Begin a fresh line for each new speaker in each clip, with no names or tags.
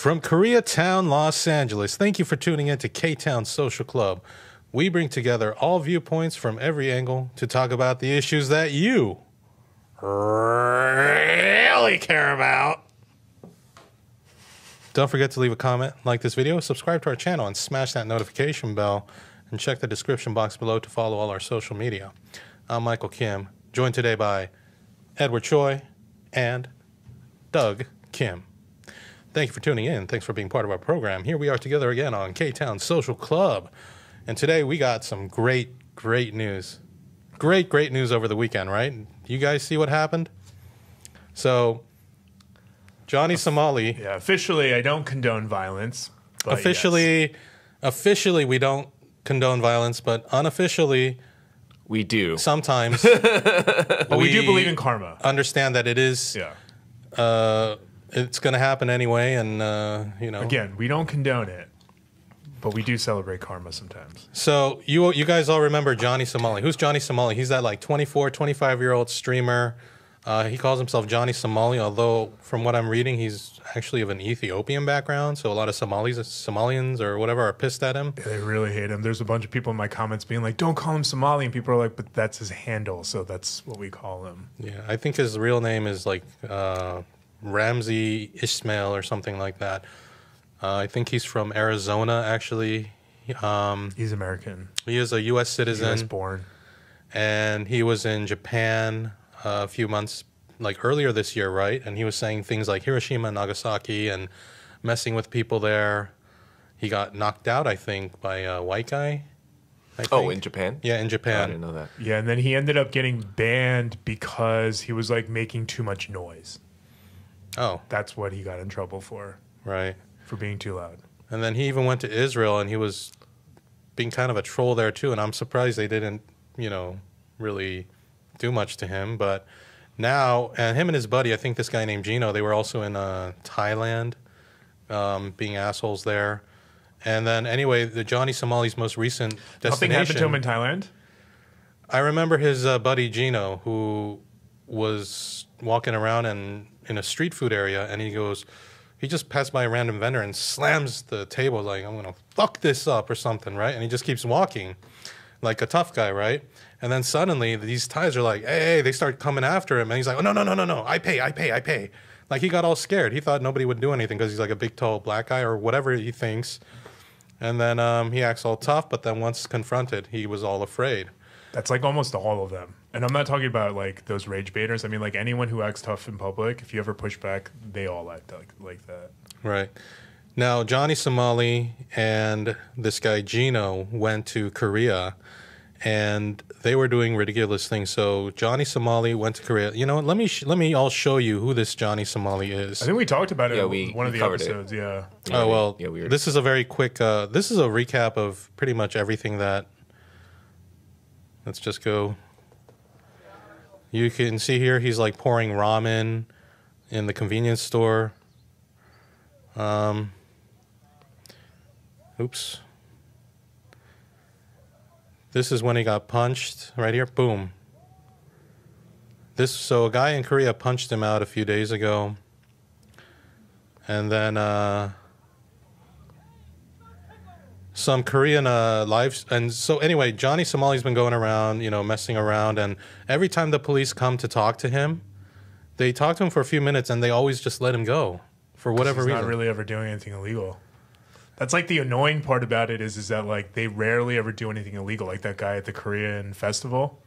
From Koreatown, Los Angeles, thank you for tuning in to K-Town Social Club. We bring together all viewpoints from every angle to talk about the issues that you really care about. Don't forget to leave a comment, like this video, subscribe to our channel, and smash that notification bell, and check the description box below to follow all our social media. I'm Michael Kim, joined today by Edward Choi and Doug Kim. Thank you for tuning in. Thanks for being part of our program. Here we are together again on K-Town Social Club. And today we got some great news. Great news over the weekend, right? You guys see what happened? So, Johnny Somali.
Yeah, officially, I don't condone violence. But
officially, we don't condone violence, but unofficially,
we do.
Sometimes.
But we do believe in karma.
Understand that it is.
Yeah.
It's going to happen anyway, and you know.
Again, we don't condone it, but we do celebrate karma sometimes.
So you guys all remember Johnny Somali. Who's Johnny Somali? He's that like 24, 25-year-old streamer. He calls himself Johnny Somali, although from what I'm reading, he's actually of an Ethiopian background. So a lot of Somalians or whatever are pissed at him.
Yeah, they really hate him. There's a bunch of people in my comments being like, "Don't call him Somali," and people are like, "But that's his handle, so that's what we call him."
Yeah, I think his real name is like Ramsey Ismail or something like that. I think he's from Arizona, actually.
He's American.
He is a U.S. citizen.
U.S. born.
And he was in Japan a few months, like earlier this year, right? And he was saying things like Hiroshima and Nagasaki and messing with people there. He got knocked out, I think, by a white guy.
Oh, in Japan?
Yeah, in Japan.
I didn't know that.
Yeah, and then he ended up getting banned because he was like making too much noise.
Oh.
That's what he got in trouble for.
Right.
For being too loud.
And then he even went to Israel, and he was being kind of a troll there, too. And I'm surprised they didn't, you know, really do much to him. But now, and him and his buddy, I think this guy named Gino, they were also in Thailand, being assholes there. And then, anyway, the Johnny Somali's most recent destination.
Nothing happened to him in Thailand?
I remember his buddy Gino, who was walking around and in a street food area, and he just passed by a random vendor and slams the table like, "I'm going to fuck this up," or something, right? And he just keeps walking like a tough guy, right? And then suddenly these Thais are like, hey, they start coming after him. And he's like, "Oh, no, I pay. Like he got all scared. He thought nobody would do anything because he's like a big, tall black guy or whatever he thinks. And then he acts all tough, but then once confronted, he was all afraid.
That's like almost all of them. And I'm not talking about like those rage baiters. I mean, like anyone who acts tough in public, if you ever push back, they all act like that.
Right. Now, Johnny Somali and this guy Gino went to Korea, and they were doing ridiculous things. So Johnny Somali went to Korea. You know what? Let me all show you who this Johnny Somali is.
I think we talked about it in one of the
covered
episodes.
It.
Yeah.
Oh, well,
yeah,
this is a very quick, this is a recap of pretty much everything that, let's just go. You can see here he's like pouring ramen in the convenience store. Oops. This is when he got punched right here. Boom. So a guy in Korea punched him out a few days ago. And then some Korean lives. And so anyway, Johnny Somali's been going around, you know, messing around. And every time the police come to talk to him, they talk to him for a few minutes and they always just let him go for whatever reason.
He's not really ever doing anything illegal. That's like the annoying part about it is that like they rarely ever do anything illegal. Like that guy at the Korean festival,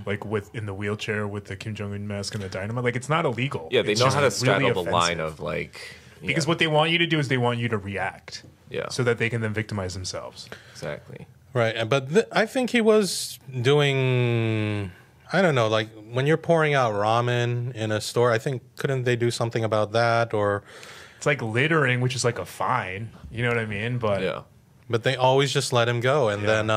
like in the wheelchair with the Kim Jong-un mask and the dynamite. Like it's not illegal.
Yeah, they
it's
know how to straddle
really
the line of like...
Because what they want you to do is they want you to react.
Yeah.
So that they can then victimize themselves.
Exactly.
Right, but I think he was doing... I don't know, like when you're pouring out ramen in a store, I think couldn't they do something about that? Or
it's like littering, which is like a fine. You know what I mean? But
yeah.
But they always just let him go. And then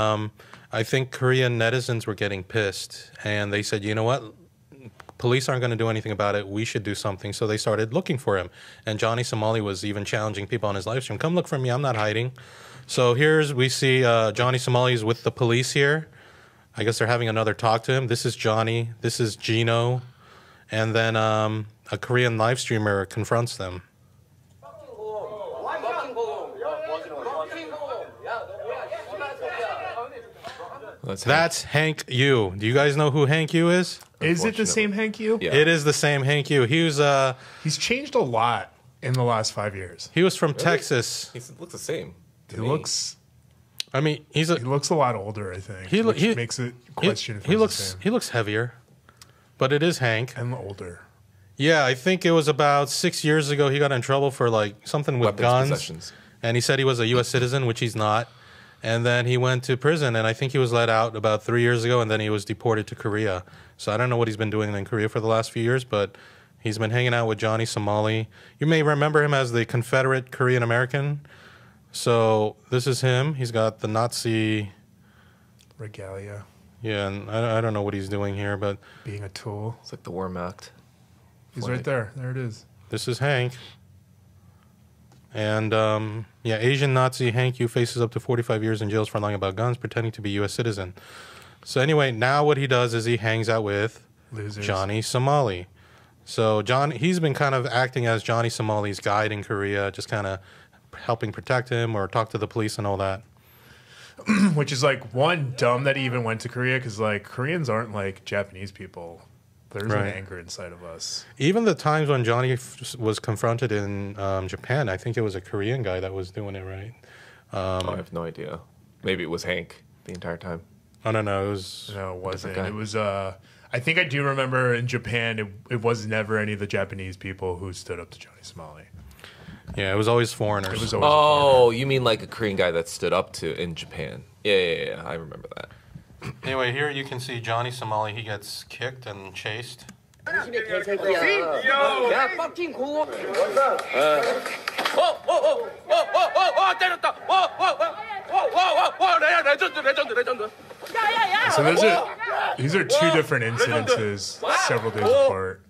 I think Korean netizens were getting pissed. And they said, you know what? Police aren't going to do anything about it. We should do something. So they started looking for him. And Johnny Somali was even challenging people on his live stream. Come look for me. I'm not hiding. So we see Johnny Somali's with the police here. I guess they're having another talk to him. This is Johnny. This is Gino. And then a Korean live streamer confronts them. That's Hank Yu. Do you guys know who Hank Yu is?
Is it the same Hank Yu?
Yeah.
It is the same Hank Yu.
He's changed a lot in the last 5 years.
He was from Texas.
He looks the same.
He looks
I mean,
he looks a lot older, I think. Which makes it question if
he
he's
looks
the same.
he looks heavier, but it is Hank.
And older.
Yeah, I think it was about 6 years ago. He got in trouble for like something with
Weapons
guns,
possessions.
and he said he was a U.S. citizen, which he's not. And then he went to prison, and I think he was let out about 3 years ago, and then he was deported to Korea. So I don't know what he's been doing in Korea for the last few years, but he's been hanging out with Johnny Somali. You may remember him as the Confederate Korean American. So this is him. He's got the Nazi.
Regalia.
Yeah, and I don't know what he's doing here, but
Being a tool.
It's like the Wehrmacht.
He's right there. There it is.
this is Hank. And yeah, Asian Nazi Hank Yu faces up to 45 years in jail for lying about guns, pretending to be U.S. citizen. So anyway, now what he does is he hangs out with
Losers.
Johnny Somali. So he's been kind of acting as Johnny Somali's guide in Korea, just kind of helping protect him or talk to the police and all that.
Which is like one dumb that he even went to Korea because like Koreans aren't like Japanese people. There's an
Right.
anger inside of us.
Even the times when Johnny was confronted in Japan, I think it was a Korean guy that was doing it, right?
I have no idea. Maybe it was Hank the entire time.
I don't know. It was
No, it wasn't.
guy.
It was I think I do remember in Japan it was never any of the Japanese people who stood up to Johnny Somali.
yeah, it was always foreigners.
It was always
Oh, you mean like a Korean guy that stood up to in Japan? Yeah. I remember that.
Anyway, here you can see Johnny Somali. He gets kicked and chased.
야, 빡팅 공원. 때렸다. 레전드.
So these are two different incidences several days apart.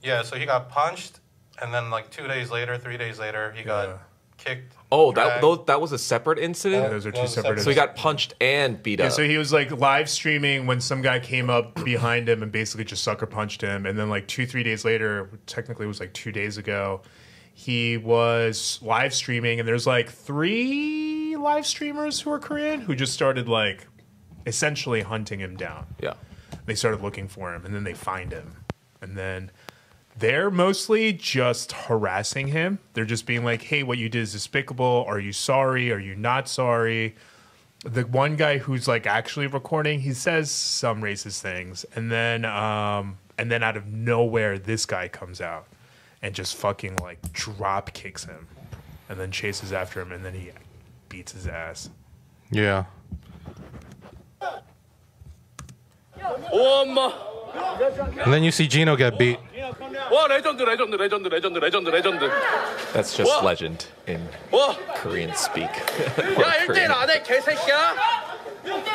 Yeah, so he got punched, and then like 2 days later, 3 days later, he got
Yeah.
kicked.
Oh,
dragged.
that was a separate incident?
Those are two
Well,
separate
So he got punched and beat
Yeah,
up.
so he was like live streaming when some guy came up behind him and basically just sucker punched him. And then like 2-3 days later, technically it was like 2 days ago, he was live streaming and there's like 3 live streamers who are Korean who just started like essentially hunting him down.
Yeah.
They started looking for him and then they find him. And then they're mostly just harassing him. They're just being like, hey, what you did is despicable. Are you sorry? Are you not sorry? The one guy who's like actually recording, he says some racist things. And then out of nowhere, this guy comes out and just fucking like drop kicks him and then chases after him and then he beats his ass.
Yeah.
엄마.
And then you see Gino get beat.
와, 레전드.
That's just legend in
와,
Korean speak.
야, 1대1 안 해, 개새끼야.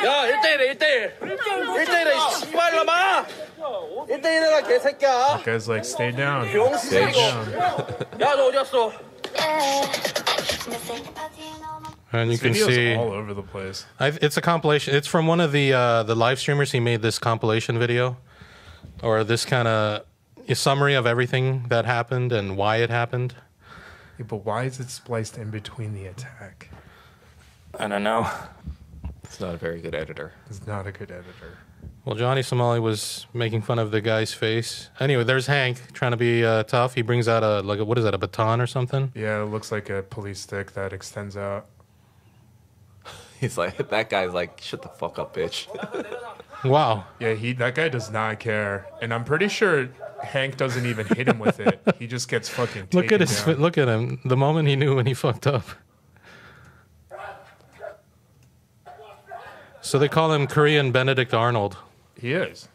야, 1대1해, 1대1해, 씨발놈아. 1대1해라, 개새끼야.
The guy's like, stay down.
병신 이거. 야, 너 어디 갔어?
And you can
Videos
see
all over the place.
it's a compilation. It's from one of the live streamers. He made this compilation video, or this kind of a summary of everything that happened and why it happened.
Yeah, but why is it spliced in between the attack?
I don't know.
It's not a very good editor.
He's not a good editor.
Well, Johnny Somali was making fun of the guy's face. Anyway, there's Hank trying to be tough. He brings out what is that, a baton or something?
Yeah, it looks like a police stick that extends out.
He's like, that guy's like, shut the fuck up, bitch.
Wow.
Yeah, that guy does not care, and I'm pretty sure Hank doesn't even hit him with it. He just gets fucking.
Look at his.
down.
Look at him. The moment he knew when he fucked up. So they call him Korean Benedict Arnold
He is.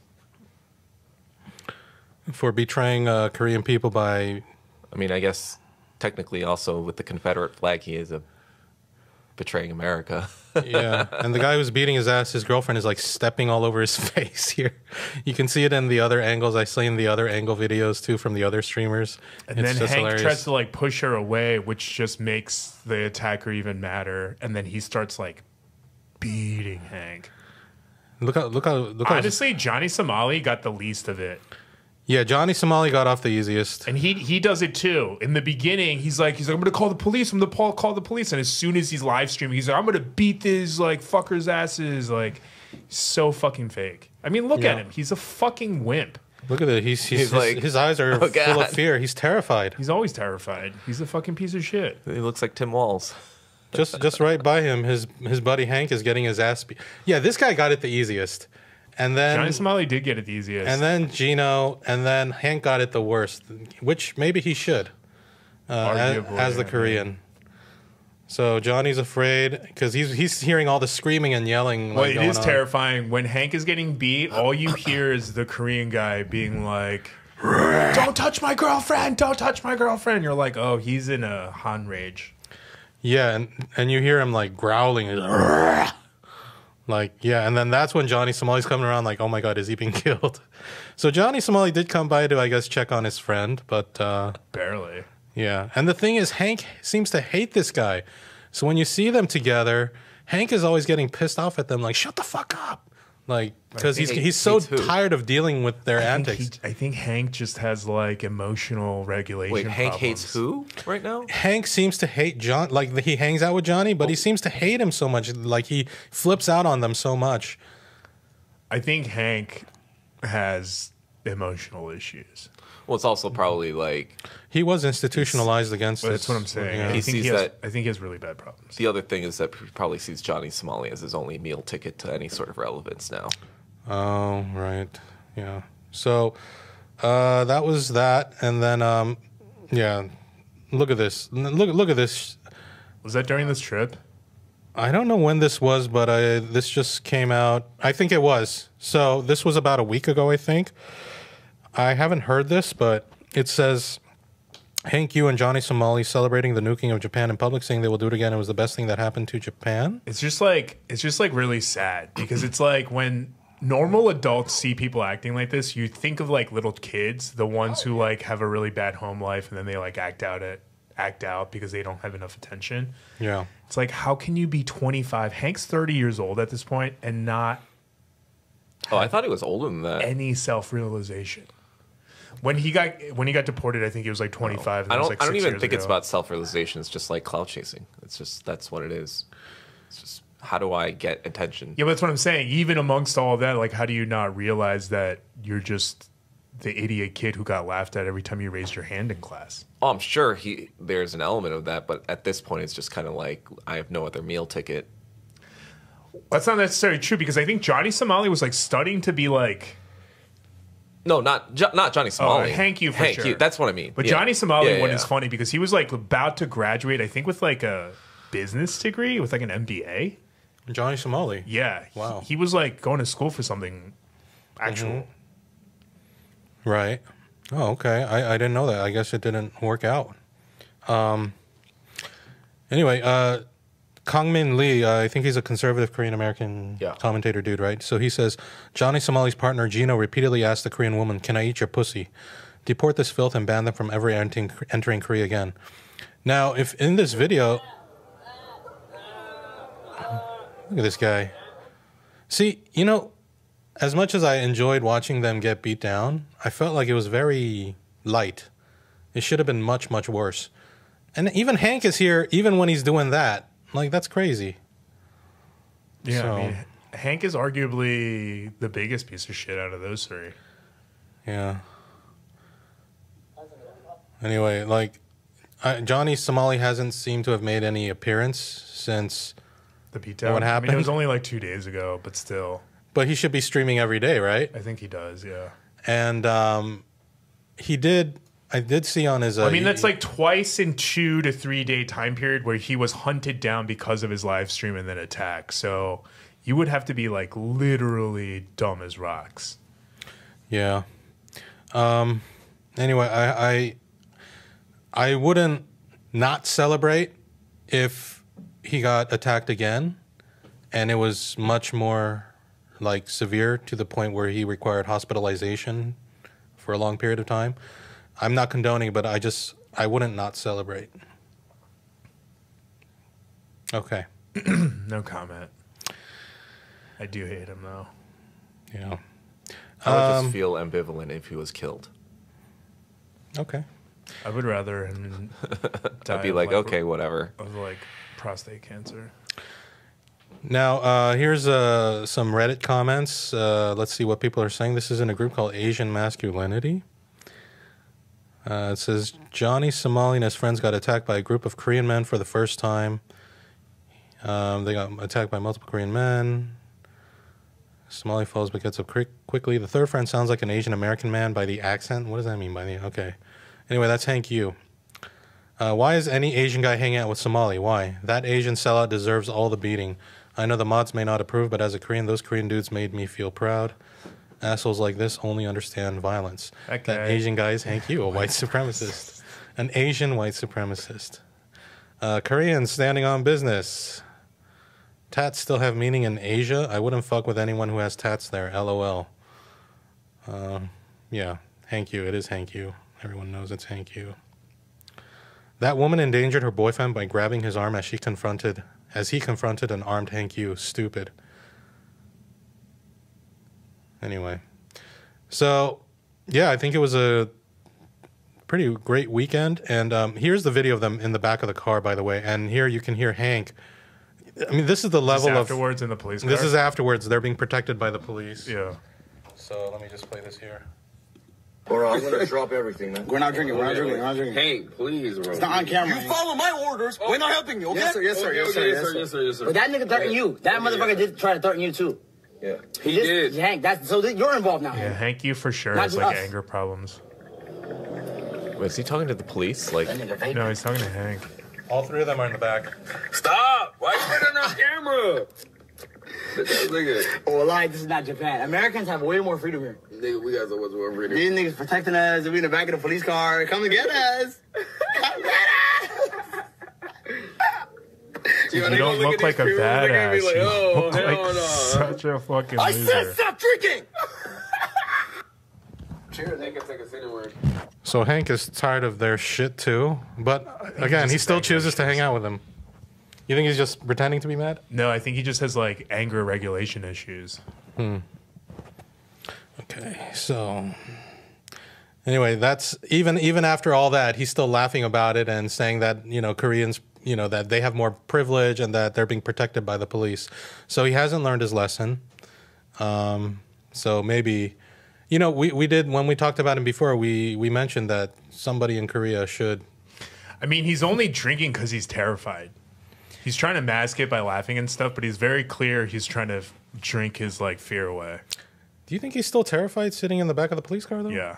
for betraying Korean people by.
I mean, I guess technically also with the Confederate flag, he is betraying America.
Yeah, and the guy who's beating his ass, his girlfriend is like stepping all over his face here. You can see it in the other angles. I seen the other angle videos too from the other streamers.
And
It's
then
just
Hank
hilarious.
tries to like push her away, which just makes the attacker even madder. And then he starts like beating Hank.
Look how.
Honestly, Johnny Somali got the least of it.
Yeah, Johnny Somali got off the easiest.
And he does it too. In the beginning, he's like, I'm gonna call the police. I'm gonna call the police. And as soon as he's live streaming, he's like, I'm gonna beat these like fuckers' asses. Like, so fucking fake. I mean, look at him. He's a fucking wimp.
Look at it. He's like, his eyes are
oh,
full of fear. He's terrified.
He's always terrified. He's a fucking piece of shit.
He looks like Tim Walz.
Just right by him, his buddy Hank is getting his ass beat. Yeah, this guy got it the easiest. And then
Johnny Somali did get it the easiest.
And then Gino, and then Hank got it the worst, which maybe he should, as the Korean. So Johnny's afraid because he's hearing all the screaming and yelling.
Well, it is terrifying. When Hank is getting beat, all you hear is the Korean guy being like, "Don't touch my girlfriend! Don't touch my girlfriend!" You're like, oh, he's in a Han rage.
Yeah, and you hear him like growling. Like, yeah, and then that's when Johnny Somali's coming around like, oh my God, is he being killed? So Johnny Somali did come by to, I guess, check on his friend, but...
barely.
Yeah, and the thing is, Hank seems to hate this guy. So when you see them together, Hank is always getting pissed off at them, like, shut the fuck up! Like, because he's so tired of dealing with their antics.
I think Hank just has, like, emotional regulation
Wait, Hank
problems.
hates who right now?
Hank seems to hate John. Like, he hangs out with Johnny, but he seems to hate him so much. Like, he flips out on them so much.
I think Hank has emotional issues.
Well, it's also probably like...
He was institutionalized against it.
That's what I'm saying.
Yeah.
I think he has really bad problems.
The other thing is that he probably sees Johnny Somali as his only meal ticket to any sort of relevance now.
Oh, right. Yeah. So that was that. And then, yeah, look at this. Look at this.
Was that during this trip?
I don't know when this was, but this just came out. I think it was. So this was about a week ago, I think. I haven't heard this, but it says, Hank Yu and Johnny Somali celebrating the nuking of Japan in public, saying they will do it again. It was the best thing that happened to Japan.
It's just like really sad because it's like when normal adults see people acting like this, you think of like little kids, the ones who like have a really bad home life and then they like act out because they don't have enough attention.
Yeah.
It's like, how can you be 25? Hank's 30 years old at this point and not
Oh, I thought he was older than that.
any self-realization. When he got deported, I think he was like 25.
I
That was, like,
don't
6
even
years
think it's
ago.
about self-realization. It's just like clout chasing. It's just that's what it is. It's just how do I get attention?
Yeah, but that's what I'm saying. Even amongst all of that, like, how do you not realize that you're just the idiot kid who got laughed at every time you raised your hand in class?
Oh, I'm sure there's an element of that, but at this point, it's just kind of like I have no other meal ticket.
That's not necessarily true because I think Johnny Somali was like studying to be like.
No, not Johnny Somali.
Hank Yu for
Hank
sure.
Yu, that's what I mean.
But
Yeah.
Johnny Somali
Yeah,
one
yeah.
is funny because he was like about to graduate, I think, with like a business degree, with like an MBA.
Johnny Somali.
Yeah.
Wow.
He was like going to school for something actual.
Right. Oh, okay. I didn't know that. I guess it didn't work out. Anyway, Kangmin Lee, I think he's a conservative Korean-American commentator dude, right? So he says, Johnny Somali's partner, Gino, repeatedly asked the Korean woman, can I eat your pussy? Deport this filth and ban them from ever entering Korea again. Now, if in this video... Look at this guy. See, you know, as much as I enjoyed watching them get beat down, I felt like it was very light. It should have been much, much worse. And even Hank is here, even when he's doing that. Like, that's crazy.
Yeah,
So-
I mean, Hank is arguably the biggest piece of shit out of those three.
Yeah. Anyway, like, Johnny Somali hasn't seemed to have made any appearance since...
The beatdown.
What
I mean,
happened?
it was only like 2 days ago, but still.
But he should be streaming every day, right?
I think he does, yeah.
And he did... I did see on his...
I mean, that's like twice in 2 to 3 day time period where he was hunted down because of his live stream and then attacked. So you would have to be like literally dumb as rocks.
Yeah. Anyway, I wouldn't not celebrate if he got attacked again, and it was much more like severe to the point where he required hospitalization for a long period of time. I'm not condoning, but I wouldn't not celebrate. Okay.
No comment. I do hate him though.
Yeah.
I would just feel ambivalent if he was killed.
Okay.
I would rather him die
I'd be
of,
like, okay, whatever.
of like prostate cancer.
Now, here's some Reddit comments. Let's see what people are saying. This is in a group called Asian Masculinity. It says, Johnny Somali and his friends got attacked by a group of Korean men for the first time. They got attacked by multiple Korean men. Somali falls but gets up quickly. The third friend sounds like an Asian American man by the accent. What does that mean by the... Okay. Anyway, that's Hank Yu. Why is any Asian guy hanging out with Somali? Why? That Asian sellout deserves all the beating. I know the mods may not approve, but as a Korean, those Korean dudes made me feel proud. Assholes like this only understand violence.
Okay.
That Asian guy is Hank Yu, a white supremacist. An Asian white supremacist. Koreans standing on business. Tats still have meaning in Asia. I wouldn't fuck with anyone who has tats there. LOL. Yeah, Hank Yu. It is Hank Yu. Everyone knows it's Hank Yu. That woman endangered her boyfriend by grabbing his arm as he confronted an armed Hank Yu. Stupid. Anyway. So, yeah, I think it was a pretty great weekend. And here's the video of them in the back of the car, by the way. And here you can hear Hank. I mean, this is the level of...
afterwards in the police car?
This is afterwards. They're being protected by the police.
Yeah.
So let me just play this here.
Bro, I'm gonna drop everything, man.
We're not drinking. We're not drinking. We're not drinking.
Hey, please, bro.
It's not on camera.
You follow my orders. We're not helping you, okay?
Yes, sir. Yes, sir. Yes, sir. Yes, sir.
Yes, sir.
But that nigga threatened you. That motherfucker did try to threaten you too.
Yeah, he did.
Hank, you're involved now.
Yeah, Hank Yu for sure
Not
has
just
like
us.
anger problems.
Wait, is he talking to the police? Like,
No, he's talking to Hank.
All three of them are in the back.
Stop! Why you put it on camera? Nigga,
Oh, lie, this is not Japan. Americans have way more freedom here.
we got so much more freedom.
These niggas protecting us. We in the back of the police car. Come and get us. Come get us.
You don't look like a badass.
Like,
You
oh,
look
hell
like
no.
such a fucking
I
loser.
said stop drinking! Cheers, they can take us anywhere.
So Hank is tired of their shit too. But again, he still chooses to hang out with them. You think he's just pretending to be mad?
No, I think he just has like anger regulation issues.
Okay, so anyway, that's even after all that, he's still laughing about it and saying that, Koreans, that they have more privilege and that they're being protected by the police. So he hasn't learned his lesson. So maybe, we did, when we talked about him before, we mentioned that somebody in Korea should.
I mean, he's only drinking because he's terrified. He's trying to mask it by laughing and stuff, but he's very clear he's trying to drink his like fear away.
Do you think he's still terrified sitting in the back of the police car though?
Yeah.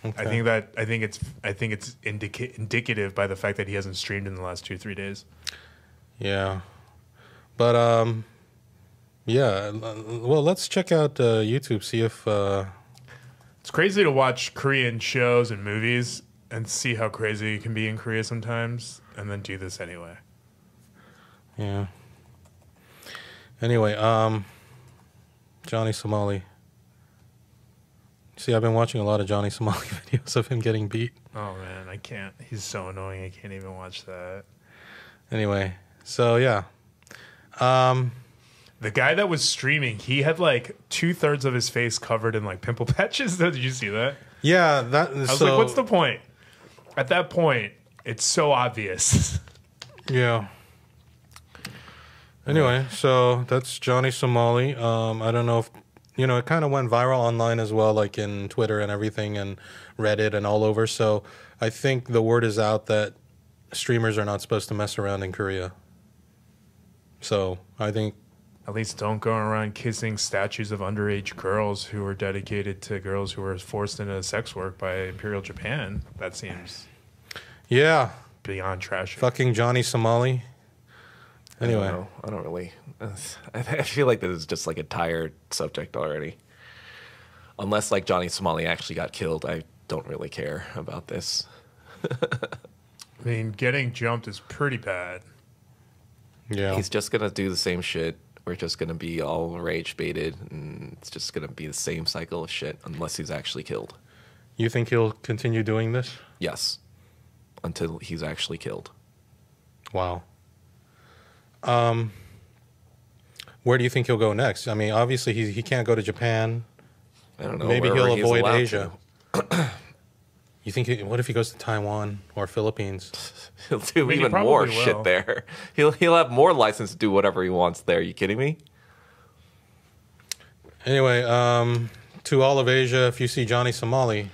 Okay.
I think it's indicative by the fact that he hasn't streamed in the last 2-3 days.
Yeah. But yeah, well, let's check out YouTube, see if
It's crazy to watch Korean shows and movies and see how crazy it can be in Korea sometimes, and then do this anyway.
yeah. Anyway, Johnny Somali. See, I've been watching a lot of Johnny Somali videos of him getting beat.
Oh man, I can't. He's so annoying. I can't even watch that.
Anyway, so yeah.
The guy that was streaming, he had like 2/3 of his face covered in like pimple patches. Did you see that?
Yeah, that
I was like, what's the point? At that point, it's so obvious.
Yeah. Anyway, so that's Johnny Somali. I don't know if, it kind of went viral online as well, like in Twitter and everything and Reddit and all over. So I think the word is out that streamers are not supposed to mess around in Korea. So I think...
At least don't go around kissing statues of underage girls who were dedicated to girls who were forced into sex work by Imperial Japan. That seems
Yeah.
beyond trash.
Fucking Johnny Somali. Anyway.
I don't really. I feel like this is just like a tired subject already. Unless like Johnny Somali actually got killed, I don't really care about this.
I mean, getting jumped is pretty bad.
Yeah.
He's just gonna do the same shit. We're just gonna be all rage baited, and it's just gonna be the same cycle of shit unless he's actually killed.
You think he'll continue doing this?
Yes, until he's actually killed.
Wow. Where do you think he'll go next? I mean, obviously he can't go to Japan.
I don't know.
Maybe
wherever
he'll
he's
avoid
allowed
Asia.
to.
You think? What if he goes to Taiwan or Philippines?
He'll do
mean, he
even
probably
more
will.
shit there. He'll have more license to do whatever he wants there. You kidding me?
Anyway, to all of Asia, if you see Johnny Somali,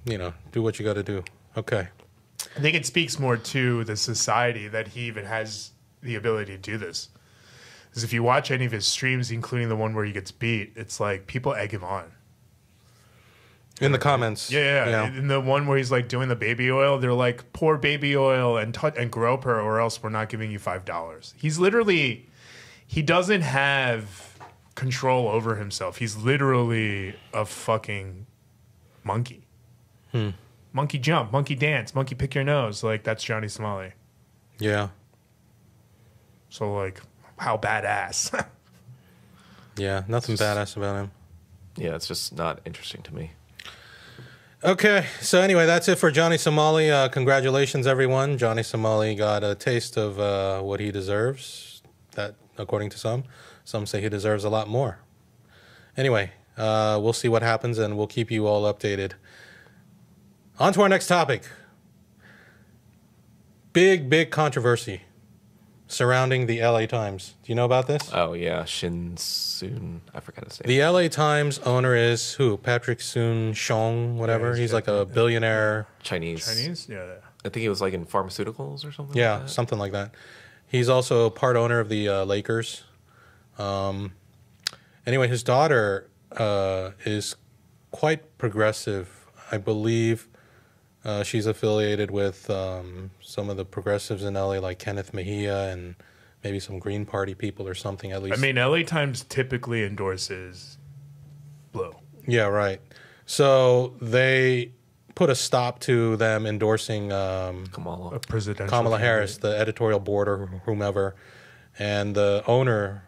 do what you got to do. Okay.
I think it speaks more to the society that he even has the ability to do this. Because if you watch any of his streams, including the one where he gets beat, it's like people egg him on.
In the comments.
Yeah. In the one where he's like doing the baby oil, they're like, pour baby oil and grope her, or else we're not giving you $5. He's literally, he doesn't have control over himself. He's literally a fucking monkey. Monkey jump, monkey dance, monkey pick your nose. Like, that's Johnny Somali.
Yeah.
So, like, how badass.
Yeah, nothing badass about him.
Yeah, it's just not interesting to me.
Okay, so anyway, that's it for Johnny Somali. Congratulations, everyone. Johnny Somali got a taste of what he deserves. That, according to some say he deserves a lot more. Anyway, we'll see what happens, and we'll keep you all updated. On to our next topic. Big controversy surrounding the LA Times. Do you know about this?
Oh, yeah. Shin Soon. I forgot his name.
The LA Times owner is who? Patrick Soon-Shiong, whatever.
Yeah,
he's like a billionaire.
Chinese.
Yeah.
I think he was like in pharmaceuticals or something.
Yeah,
like that.
something like that. He's also part owner of the Lakers. Anyway, his daughter is quite progressive. I believe she's affiliated with some of the progressives in LA, like Kenneth Mejia and maybe some Green Party people or something, at least.
I mean, LA Times typically endorses Blue.
Yeah, right. So they put a stop to them endorsing
Kamala.
A presidential
Kamala
candidate.
Harris, the editorial board or whomever. And the owner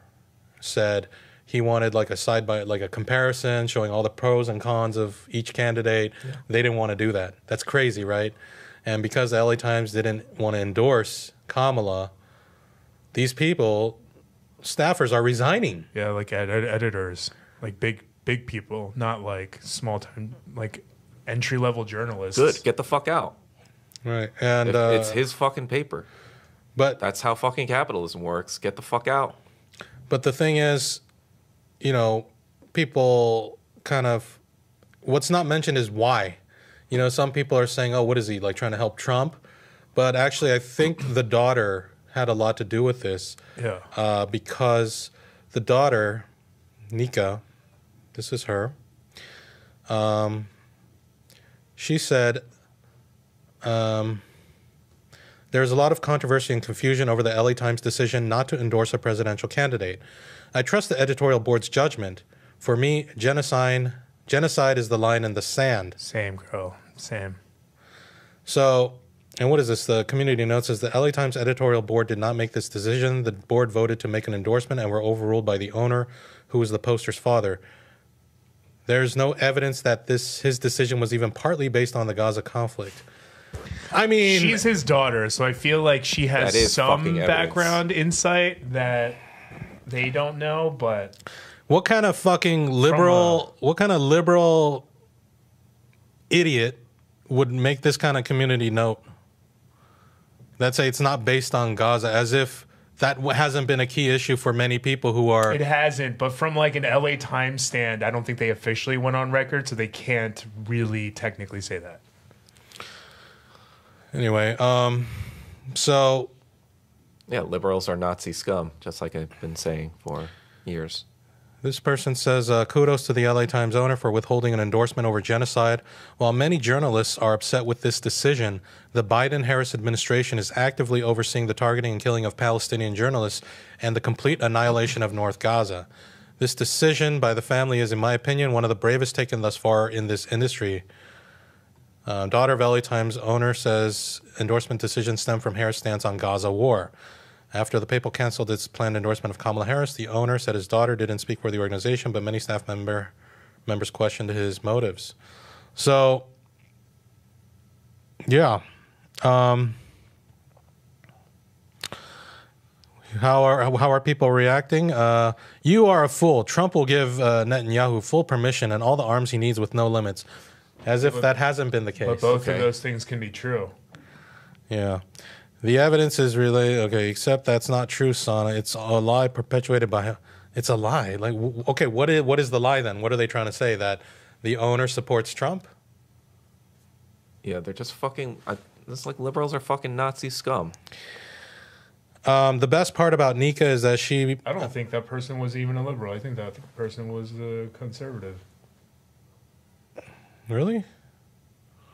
said he wanted like a comparison showing all the pros and cons of each candidate. Yeah. They didn't want to do that. That's crazy, right? And because the LA Times didn't want to endorse Kamala, these people, staffers, are resigning.
Yeah, like editors, like big people, not like small time, like entry level journalists.
Good. Get the fuck out.
Right. And
It's his fucking paper.
but
That's how fucking capitalism works. Get the fuck out.
But the thing is, people kind of, what's not mentioned is why. Some people are saying, oh, what is he, like trying to help Trump? But actually, I think the daughter had a lot to do with this.
Yeah.
Because the daughter, Nika, this is her, she said, there's a lot of controversy and confusion over the LA Times decision not to endorse a presidential candidate. I trust the editorial board's judgment. For me, genocide is the line in the sand.
Same, girl. Same.
So, and what is this? The community note says the LA Times editorial board did not make this decision. The board voted to make an endorsement and were overruled by the owner, who was the poster's father. There's no evidence that his decision was even partly based on the Gaza conflict. I mean,
She's his daughter, so I feel like she has
That is
some
fucking evidence.
background insight that they don't know, but
what kind of liberal idiot would make this kind of community note that say it's not based on Gaza, as if that hasn't been a key issue for many people who are...
it hasn't. But from like an LA Times stand, I don't think they officially went on record, so they can't really technically say that.
Anyway, so...
Yeah, liberals are Nazi scum, just like I've been saying for years.
This person says, kudos to the LA Times owner for withholding an endorsement over genocide. While many journalists are upset with this decision, the Biden-Harris administration is actively overseeing the targeting and killing of Palestinian journalists and the complete annihilation of North Gaza. This decision by the family is, in my opinion, one of the bravest taken thus far in this industry. Daughter of LA Times owner says endorsement decision stemmed from Harris' stance on Gaza war. After the papal canceled its planned endorsement of Kamala Harris, the owner said his daughter didn't speak for the organization, but many staff members questioned his motives. So, yeah. How are people reacting? You are a fool. Trump will give Netanyahu full permission and all the arms he needs with no limits. As if that hasn't been the case.
But both
Okay.
of those things can be true.
Yeah. The evidence is related. Okay, except that's not true, Sana. It's a lie perpetuated by. It's a lie. Like, okay, what is the lie then? What are they trying to say? That the owner supports Trump?
Yeah, they're just fucking. It's like liberals are fucking Nazi scum.
The best part about Nika is that she.
I don't think that person was even a liberal. I think that person was a conservative.
Really?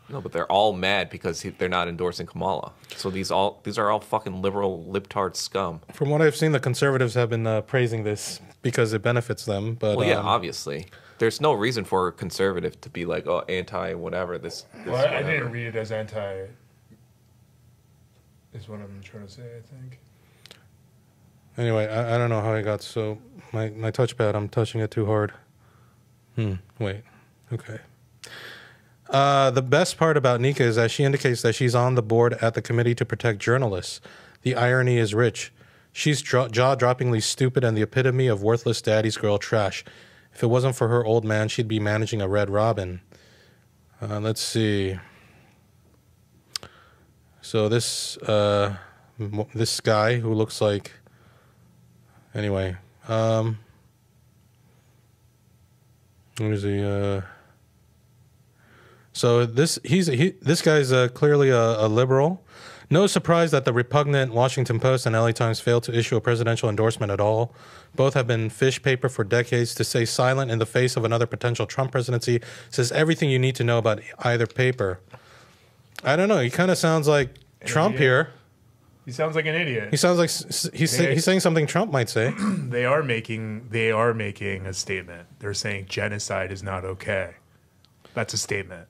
No, but they're all mad because they're not endorsing Kamala. So these are all fucking liberal libtard scum.
From what I've seen, the conservatives have been praising this because it benefits them. But
Well, yeah, obviously. There's no reason for a conservative to be like, oh, anti whatever. This
Well, I
whatever.
didn't read it as anti. Is what I'm trying to say. I think.
anyway, I don't know how I got so my touchpad. I'm touching it too hard. Wait. Okay. The best part about Nika is that she indicates that she's on the board at the Committee to Protect Journalists. The irony is rich. She's jaw-droppingly stupid and the epitome of worthless daddy's girl trash. If it wasn't for her old man, she'd be managing a Red Robin. Let's see. So this guy who looks like... Anyway. Who is he? So this guy's clearly a liberal. No surprise that the repugnant Washington Post and LA Times failed to issue a presidential endorsement at all. Both have been fish paper for decades. To stay silent in the face of another potential Trump presidency says everything you need to know about either paper. I don't know. He kind of sounds like Trump
idiot.
here.
He sounds like an idiot.
He sounds like he's saying something Trump might say.
They are making a statement. They're saying genocide is not okay. That's a statement.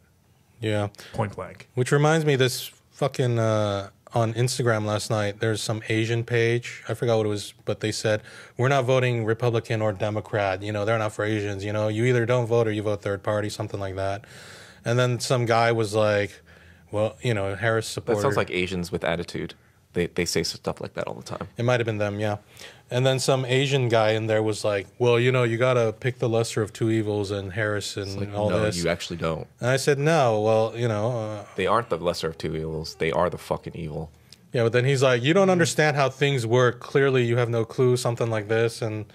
Yeah.
Point blank.
Which reminds me, this fucking on Instagram last night, there's some Asian page. I forgot what it was, but they said, we're not voting Republican or Democrat. You know, they're not for Asians. You know, you either don't vote or you vote third party, something like that. And then some guy was like, well, you know, Harris supporter.
That sounds like Asians with attitude. They say stuff like that all the time.
It might have been them, yeah. And then some Asian guy in there was like, well, you know, you got to pick the lesser of two evils and Harris and
Like,
all
no,
this.
you actually don't.
And I said, no, well, you know.
They aren't the lesser of two evils. They are the fucking evil.
Yeah, but then he's like, you don't understand how things work. Clearly, you have no clue, something like this. And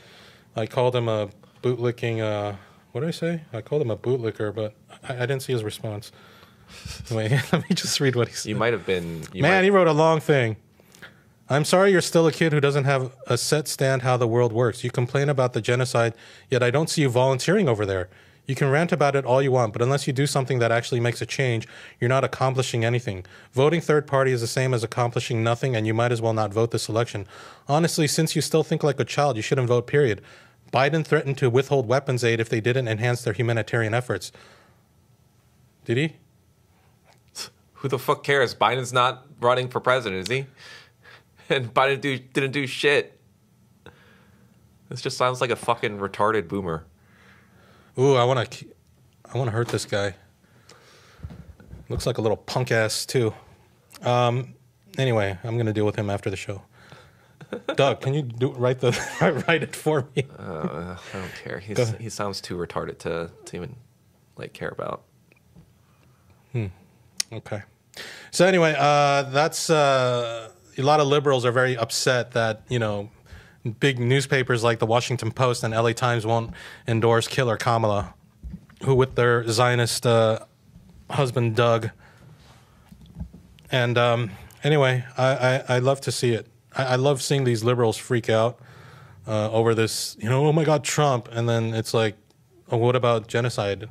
I called him a bootlicking, what did I say? I called him a bootlicker, but I didn't see his response. Wait, let me just read what he said.
You might have been.
He wrote a long thing. I'm sorry you're still a kid who doesn't have a set stand how the world works. You complain about the genocide, yet I don't see you volunteering over there. You can rant about it all you want, but unless you do something that actually makes a change, you're not accomplishing anything. Voting third party is the same as accomplishing nothing, and you might as well not vote this election. Honestly, since you still think like a child, you shouldn't vote, period. Biden threatened to withhold weapons aid if they didn't enhance their humanitarian efforts. Did he?
Who the fuck cares? Biden's not running for president, is he? And Biden didn't do shit. This just sounds like a fucking retarded boomer.
Ooh, I want to hurt this guy. Looks like a little punk ass too. Anyway, I'm gonna deal with him after the show. Doug, can you write it for me?
I don't care. He sounds too retarded to even like care about.
Okay. So anyway, that's a lot of liberals are very upset that, you know, big newspapers like the Washington Post and LA Times won't endorse Killer Kamala, who with their Zionist husband Doug. And anyway, I love to see it. I love seeing these liberals freak out over this, you know, oh my God, Trump. And then it's like, oh, what about genocide?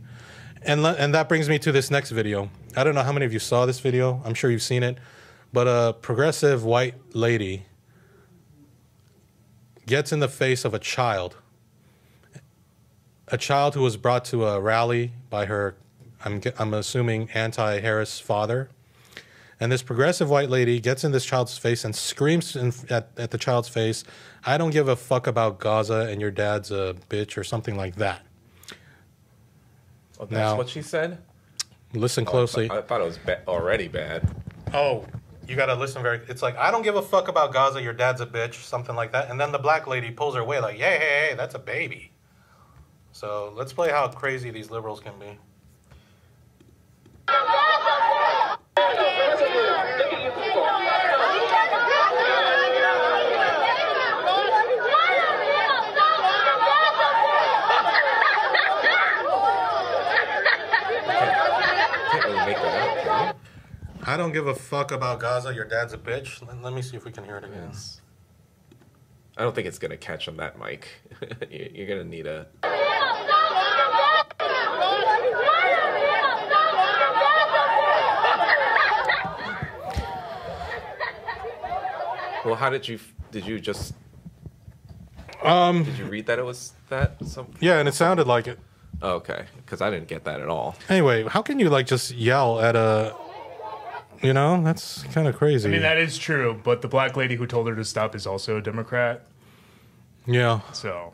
And that brings me to this next video. I don't know how many of you saw this video. I'm sure you've seen it. But a progressive white lady gets in the face of a child who was brought to a rally by her, I'm assuming, anti-Harris father. And this progressive white lady gets in this child's face and screams at the child's face, I don't give a fuck about Gaza and your dad's a bitch or something like that.
Oh, that's
Now-
what she said?
Listen closely.
I thought it was already bad.
Oh, you gotta listen very. It's like, I don't give a fuck about Gaza. Your dad's a bitch, something like that. And then the black lady pulls her away, like, hey, that's a baby. So let's play how crazy these liberals can be. I don't give a fuck about Gaza. Your dad's a bitch. Let me see if we can hear it again.
Yes. I don't think it's gonna catch on that mic. You're gonna need a. Well, how did you just? Did you read that it was that?
Yeah, and it sounded like it.
Oh, okay, because I didn't get that at all.
Anyway, how can you like just yell at a? You know, that's kind of crazy.
I mean, that is true, but the black lady who told her to stop is also a Democrat.
Yeah.
So,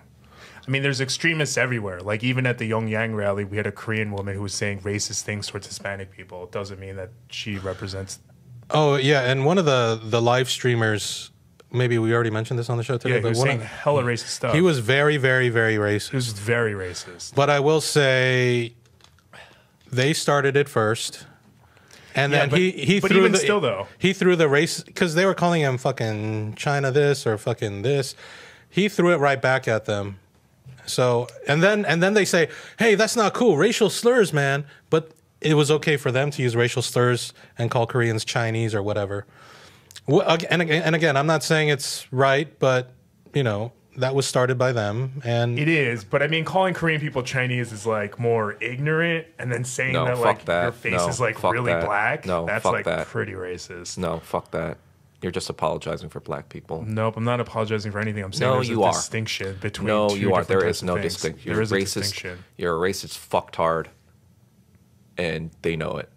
I mean, there's extremists everywhere. Like, even at the Yongyang rally, we had a Korean woman who was saying racist things towards Hispanic people. It doesn't mean that she represents.
Oh, yeah, and one of the live streamers, maybe we already mentioned this on the show today,
Yeah, he
but
was saying hella racist stuff.
he was very, very, very racist.
He was very racist.
But I will say, they started it first. And
Yeah,
then
but-
he
but
threw
even
the
still, though.
he threw the race because they were calling him fucking China this or fucking this. He threw it right back at them. So and then they say, hey, that's not cool, racial slurs, man. But it was okay for them to use racial slurs and call Koreans Chinese or whatever. And again, I'm not saying it's right, but you know. That was started by them, and
It is, but I mean, calling Korean people Chinese is like more ignorant, and then saying
No,
that
fuck
like
that.
your face
No,
is like
fuck
really
that.
black.
No,
that's
fuck
like
that.
pretty racist.
No, fuck that. You're just apologizing for black people.
Nope, I'm not apologizing for anything. I'm saying
No,
there's
you
a
are.
distinction between
No,
two
you are.
different
There
types
is
of
no
things.
distinction.
There
You're
is a
racist.
distinction.
You're a racist fucktard, and they know it.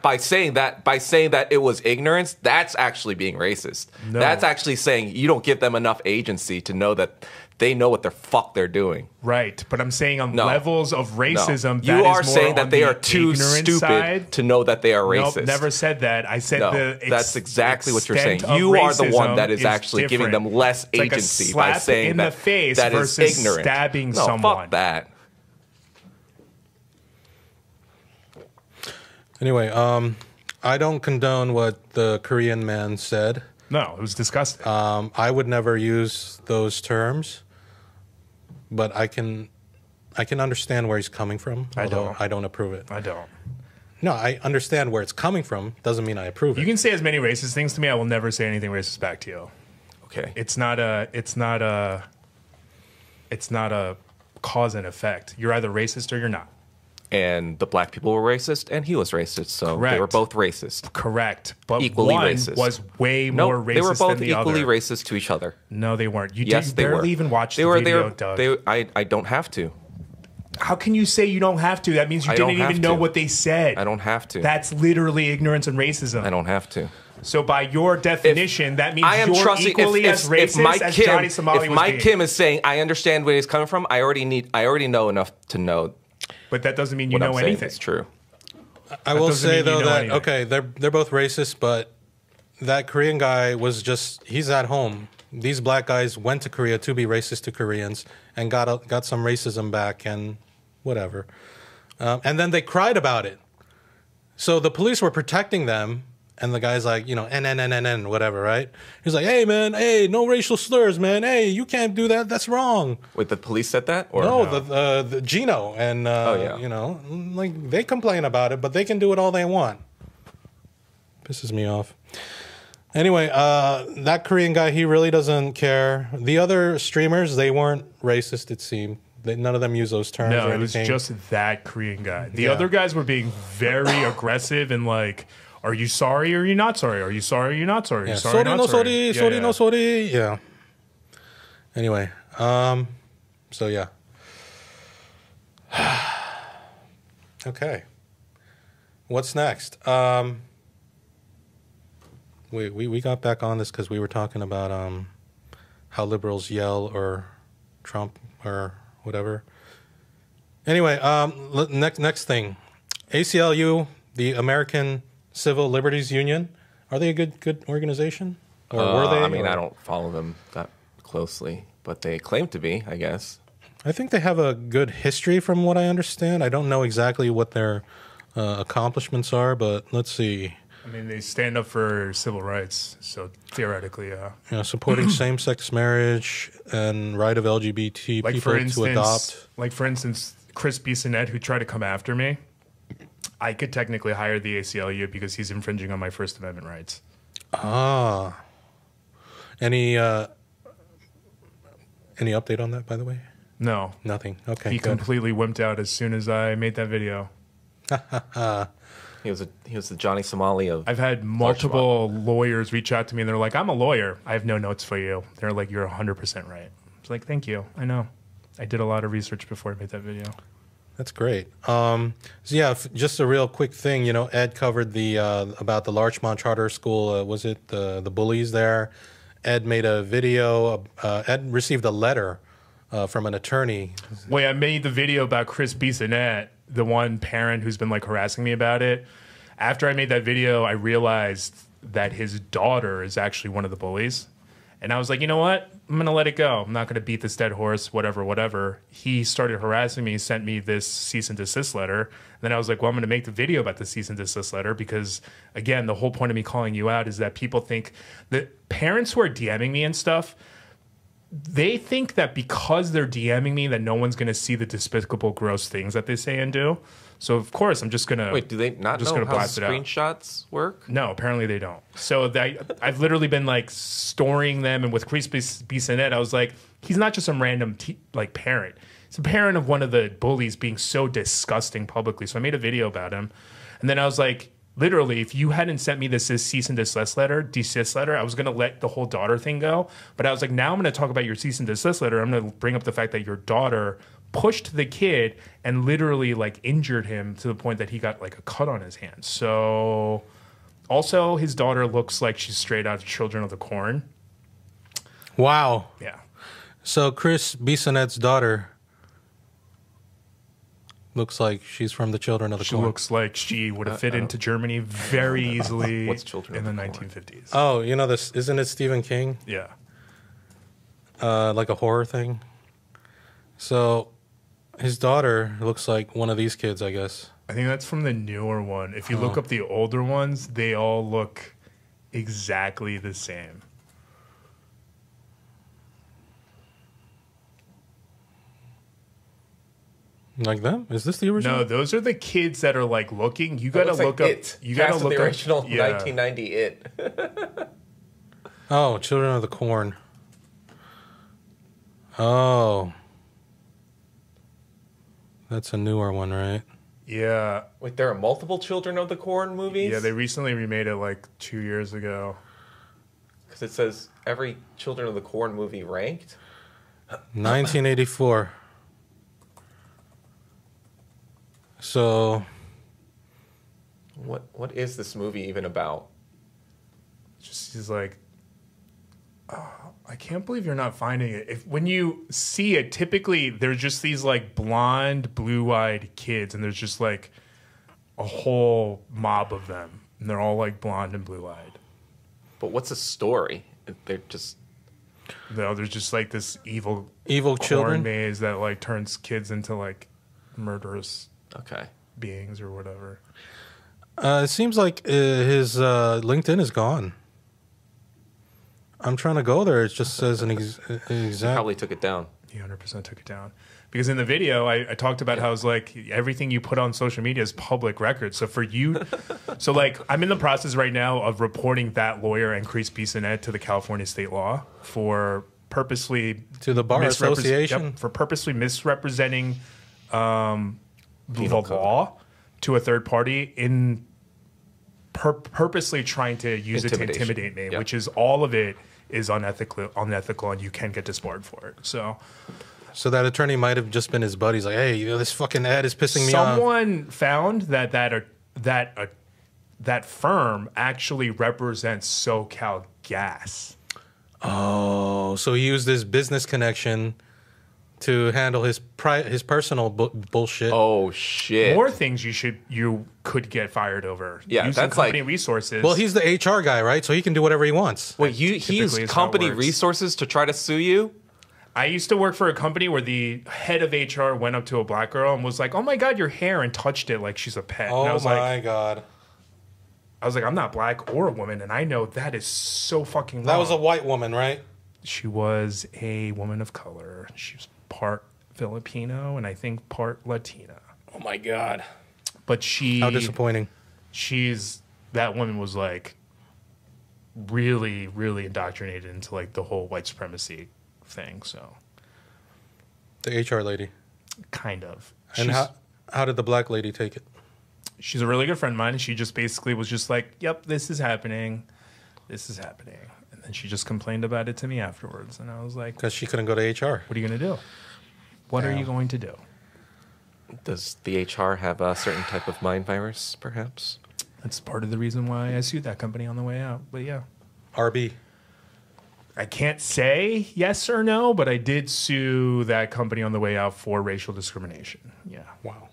By saying that it was ignorance, that's actually being racist.
No.
That's actually saying you don't give them enough agency to know that they know what the fuck they're doing.
Right, but I'm saying on
No.
levels of racism,
No. You
that
are
is more
saying
on
that they
the
are too
ignorant
stupid
side.
to know that they are
Nope,
racist.
never said that. I said
No, that's exactly what you're saying.
extent of
You are the one
racism
that is actually giving
different.
them less
It's like a
agency by
slap
saying
in
that
the face
that is
versus
ignorant.
stabbing
no,
someone.
Fuck that.
anyway, I don't condone what the Korean man said.
No, it was disgusting.
I would never use those terms, but I can understand where he's coming from.
I
although
don't.
I don't approve it.
I don't.
No, I understand where it's coming from. Doesn't mean I approve
You
it.
can say as many racist things to me. I will never say anything racist back to you.
Okay.
It's not a cause and effect. You're either racist or you're not.
And the black people were racist, and he was racist, so they
Correct.
were both racist.
Correct. But
Equally
one
racist.
was way
No,
more racist
they were both
than the
equally
other.
racist to each other.
No, they weren't. You
Yes,
didn't
they
barely
were.
even watch
They
the
were.
video,
They were.
Doug.
I don't have to.
How can you say you don't have to? That means you
I don't
didn't even
have
know
to.
what they said.
I don't have to.
That's literally ignorance and racism.
I don't have to.
So by your definition, that means
I am
you're
trusting
equally as racist as Johnny Somali
if
was
Mike
being.
Kim is saying I understand where he's coming from, I already know enough to know
But that doesn't mean you
what
know
I'm saying
anything.
is true.
I will
doesn't
say
mean you
though
know
that
anything.
okay, they're both racist, but that Korean guy was just he's at home. These black guys went to Korea to be racist to Koreans and got some racism back and whatever. And then they cried about it. So the police were protecting them, and the guy's like, N, whatever, right? He's like, hey, man, hey, no racial slurs, man. Hey, you can't do that. That's wrong.
Wait, the police said that? Or
No, the Gino and,
yeah.
like they complain about it, but they can do it all they want. Pisses me off. Anyway, that Korean guy, he really doesn't care. The other streamers, they weren't racist, it seemed. None of them use those terms
No,
or
it was
anything.
just that Korean guy. The
Yeah.
other guys were being very aggressive and like, are you sorry or are you not sorry? Are you sorry or are you not sorry? Are you
Yeah,
sorry or
sorry,
not
no
sorry?
sorry,
Yeah,
sorry,
yeah.
no sorry. Yeah. Anyway, so yeah. Okay. What's next? We got back on this because we were talking about how liberals yell or Trump or whatever. Anyway, next thing, ACLU, the American Civil Liberties Union, are they a good organization? Or were they?
I mean,
or-
I don't follow them that closely, but they claim to be, I guess.
I think they have a good history from what I understand. I don't know exactly what their accomplishments are, but let's see.
I mean, they stand up for civil rights, so theoretically, yeah.
Supporting same-sex marriage and right of LGBT
Like
people
for instance,
to adopt.
Chris Bissonnette, who tried to come after me. I could technically hire the ACLU because he's infringing on my First Amendment rights.
Ah. Any update on that, by the way?
No.
Nothing. Okay.
He
good.
completely wimped out as soon as I made that video.
He was the Johnny Somali of.
I've had multiple lawyers reach out to me and they're like, I'm a lawyer. I have no notes for you. They're like, you're 100% right. It's like, thank you. I know. I did a lot of research before I made that video.
That's great. So yeah, just a real quick thing. You know, Ed covered the about the Larchmont Charter School. Was it the bullies there? Ed made a video. Ed received a letter from an attorney.
Wait, I made the video about Chris Bissonnette, the one parent who's been like harassing me about it. After I made that video, I realized that his daughter is actually one of the bullies. And I was like, you know what? I'm going to let it go. I'm not going to beat this dead horse, whatever. He started harassing me, sent me this cease and desist letter. And then I was like, well, I'm going to make the video about the cease and desist letter because, again, the whole point of me calling you out is that people think that parents who are DMing me and stuff, they think that because they're DMing me that no one's going to see the despicable, gross things that they say and do. So, of course, I'm just going to...
Wait, do they not know how screenshots work?
No, apparently they don't. So I've literally been, like, storing them. And with Chris Bissonnette, I was like, he's not just some random, parent. He's a parent of one of the bullies being so disgusting publicly. So I made a video about him. And then I was like, literally, if you hadn't sent me this cease and desist letter, I was going to let the whole daughter thing go. But I was like, now I'm going to talk about your cease and desist letter. I'm going to bring up the fact that your daughter pushed the kid and literally like injured him to the point that he got like a cut on his hand. So also his daughter looks like she's straight out of Children of the Corn.
Wow.
Yeah.
So Chris Bissonnette's daughter looks like she's from the Children of the Corn.
She looks like she would have fit into Germany very easily
What's Children
in
of
the
the Corn?
1950s.
Oh, you know this? Isn't it Stephen King?
Yeah.
Like a horror thing. So his daughter looks like one of these kids, I guess.
I think that's from the newer one. If you look up the older ones, they all look exactly the same.
Like them? Is this the original?
No, those are the kids that are like looking. You got to look up. You got to look
the
up
original 1990
Yeah.
It.
Oh, Children of the Corn. Oh. That's a newer one, right?
Yeah.
Wait, there are multiple Children of the Corn movies?
Yeah, they recently remade it like 2 years ago.
Because it says every Children of the Corn movie ranked.
1984. So,
What is this movie even about?
Just he's like, oh, I can't believe you're not finding it. When you see it, typically there's just these like blonde, blue-eyed kids, and there's just like a whole mob of them, and they're all like blonde and blue-eyed.
But what's the story? They're just...
No, there's just like this evil
evil
corn
children.
maze that like turns kids into like murderous
Okay.
beings or whatever.
It seems like his LinkedIn is gone. I'm trying to go there. It just says an exact.
Probably took it down.
He 100% took it down. Because in the video, I talked about how it's like everything you put on social media is public record. So for you, so like I'm in the process right now of reporting that lawyer and Chris Bissonnette to the California state law for purposely
To the Bar Association?
Yep, for purposely misrepresenting the
Penal code.
law to a third party in purposely trying to use it to
Intimidation.
intimidate me,
Yep.
which is all of it is unethical, and you can get disbarred for it. So
So that attorney might have just been his buddy. He's like, hey, you know, this fucking ad is pissing me off.
someone found that firm actually represents SoCal Gas.
Oh, so he used his business connection to handle his personal bullshit.
Oh, shit.
More things you could get fired over.
Yeah,
using
that's
company
like-
resources.
Well, he's the HR guy, right? So he can do whatever he wants.
Wait, he
Typically
used
is how it
company
works.
resources to try to sue you?
I used to work for a company where the head of HR went up to a black girl and was like, "Oh my god, your hair," and touched it like she's a pet. And I
Oh
was
my
like,
god.
I'm not black or a woman, and I know that is so fucking wrong.
That was a white woman, right?
She was a woman of color. She was part Filipino and I think part Latina.
Oh my god.
But
How disappointing.
that woman was like really, really indoctrinated into like the whole white supremacy thing. So
The HR lady.
kind of.
And how did the black lady take it?
She's a really good friend of mine, and she just basically was just like, "Yep, this is happening. This is happening." And then she just complained about it to me afterwards, and I was like,
Because she couldn't go to HR.
"What are you going to do? What are
Yeah.
you going to do?"
Does the HR have a certain type of mind virus, perhaps?
That's part of the reason why I sued that company on the way out. But yeah.
RB.
I can't say yes or no, but I did sue that company on the way out for racial discrimination. Yeah.
Wow.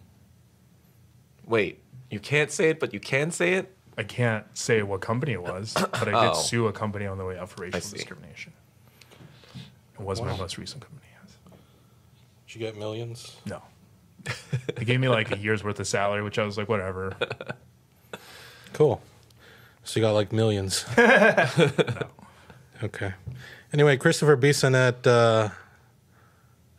Wait, you can't say it, but you can say it?
I can't say what company it was, but I did
Oh.
sue a company on the way out for racial
see.
discrimination. It was my most recent company. Yes.
Did you get millions?
No. They gave me like a year's worth of salary, which I was like, whatever.
Cool. So you got like millions. Okay. Anyway, Christopher Bissonnette,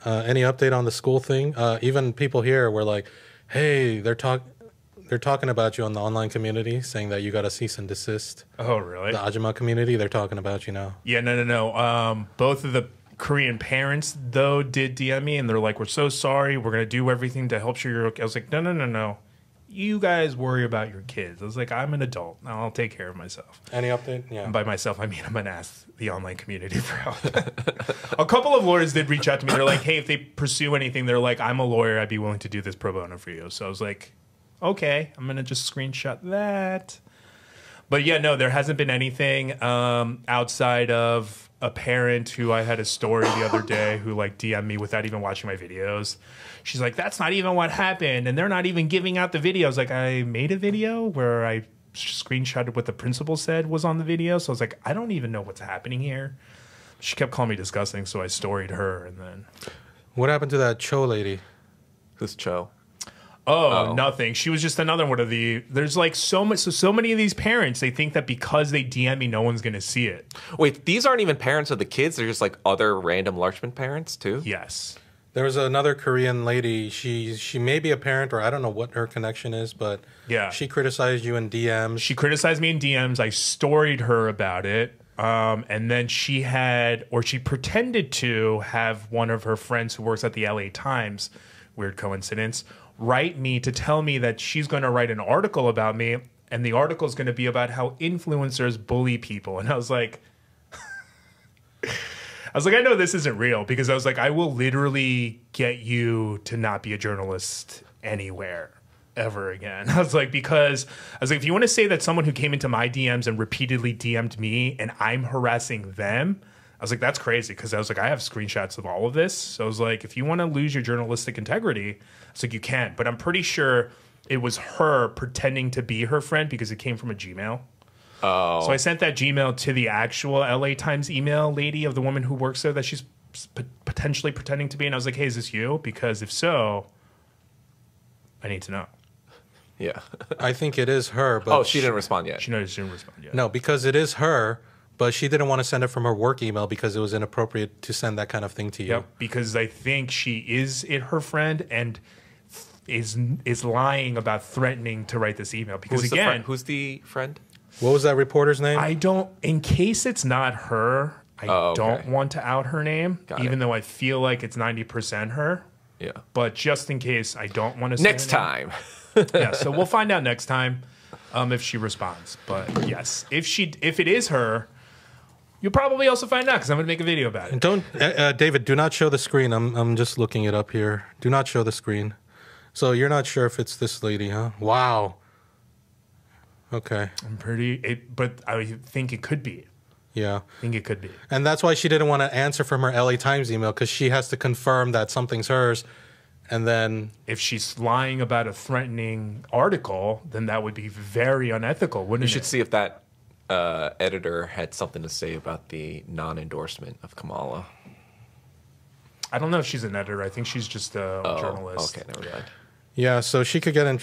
any update on the school thing? Even people here were like, hey, they're talking about you on the online community, saying that you got a cease and desist.
Oh, really?
The Ajima community, they're talking about you now.
Yeah, no. Both of the Korean parents, though, did DM me, and they're like, we're so sorry. We're going to do everything to help sure you're okay. I was like, no. You guys worry about your kids. I was like, I'm an adult. Now I'll take care of myself.
Any update? Yeah.
And by myself, I mean I'm going to ask the online community for help. A couple of lawyers did reach out to me. They're like, hey, if they pursue anything, they're like, I'm a lawyer. I'd be willing to do this pro bono for you. So I was like, okay, I'm going to just screenshot that. But yeah, no, there hasn't been anything outside of a parent who I had a story the other day who like DM'd me without even watching my videos. She's like, that's not even what happened. And they're not even giving out the videos. Like, I made a video where I screenshotted what the principal said was on the video. So I was like, I don't even know what's happening here. She kept calling me disgusting. So I storied her. And then,
What happened to that Cho lady?
Who's Cho?
oh, nothing. She was just another one of the, there's like so many of these parents, they think that because they DM me, no one's going to see it.
Wait, these aren't even parents of the kids. They're just like other random Larchman parents, too?
Yes.
There was another Korean lady. She may be a parent, or I don't know what her connection is, but
Yeah.
she criticized you in DMs.
She criticized me in DMs. I storied her about it. And then she pretended to have one of her friends who works at the LA Times, weird coincidence, write me to tell me that she's going to write an article about me. And the article is going to be about how influencers bully people. And I was like, I know this isn't real, because I was like, I will literally get you to not be a journalist anywhere ever again. I was like, if you want to say that someone who came into my DMs and repeatedly DM'd me and I'm harassing them, I was like, that's crazy. Because I was like, I have screenshots of all of this. So I was like, if you want to lose your journalistic integrity, it's like, you can. But I'm pretty sure it was her pretending to be her friend because it came from a Gmail.
Oh.
So I sent that Gmail to the actual LA Times email lady of the woman who works there that she's potentially pretending to be. And I was like, hey, is this you? Because if so, I need to know.
Yeah.
I think it is her, but
She didn't respond yet.
She knows she didn't respond yet.
No, because it is her, but she didn't want to send it from her work email because it was inappropriate to send that kind of thing to you.
Yep, because I think she is her friend and is lying about threatening to write this email. Because
Who's
again,
who's the friend?
What was that reporter's name?
I don't. In case it's not her, I
okay.
don't want to out her name,
Got
even
it.
though I feel like it's 90% her.
Yeah.
But just in case, I don't want to.
Next time.
Yeah, so we'll find out next time if she responds. But yes, if it is her, you'll probably also find out because I'm going to make a video about it.
Don't, David. Do not show the screen. I'm just looking it up here. Do not show the screen. So you're not sure if it's this lady, huh? Wow. Okay.
But I think it could be.
Yeah.
I think it could be.
And that's why she didn't want to answer from her LA Times email, because she has to confirm that something's hers. And then
If she's lying about a threatening article, then that would be very unethical, wouldn't
You
it?
should see if that editor had something to say about the non-endorsement of Kamala.
I don't know if she's an editor. I think she's just a journalist.
Okay, never mind.
yeah, so she could get in.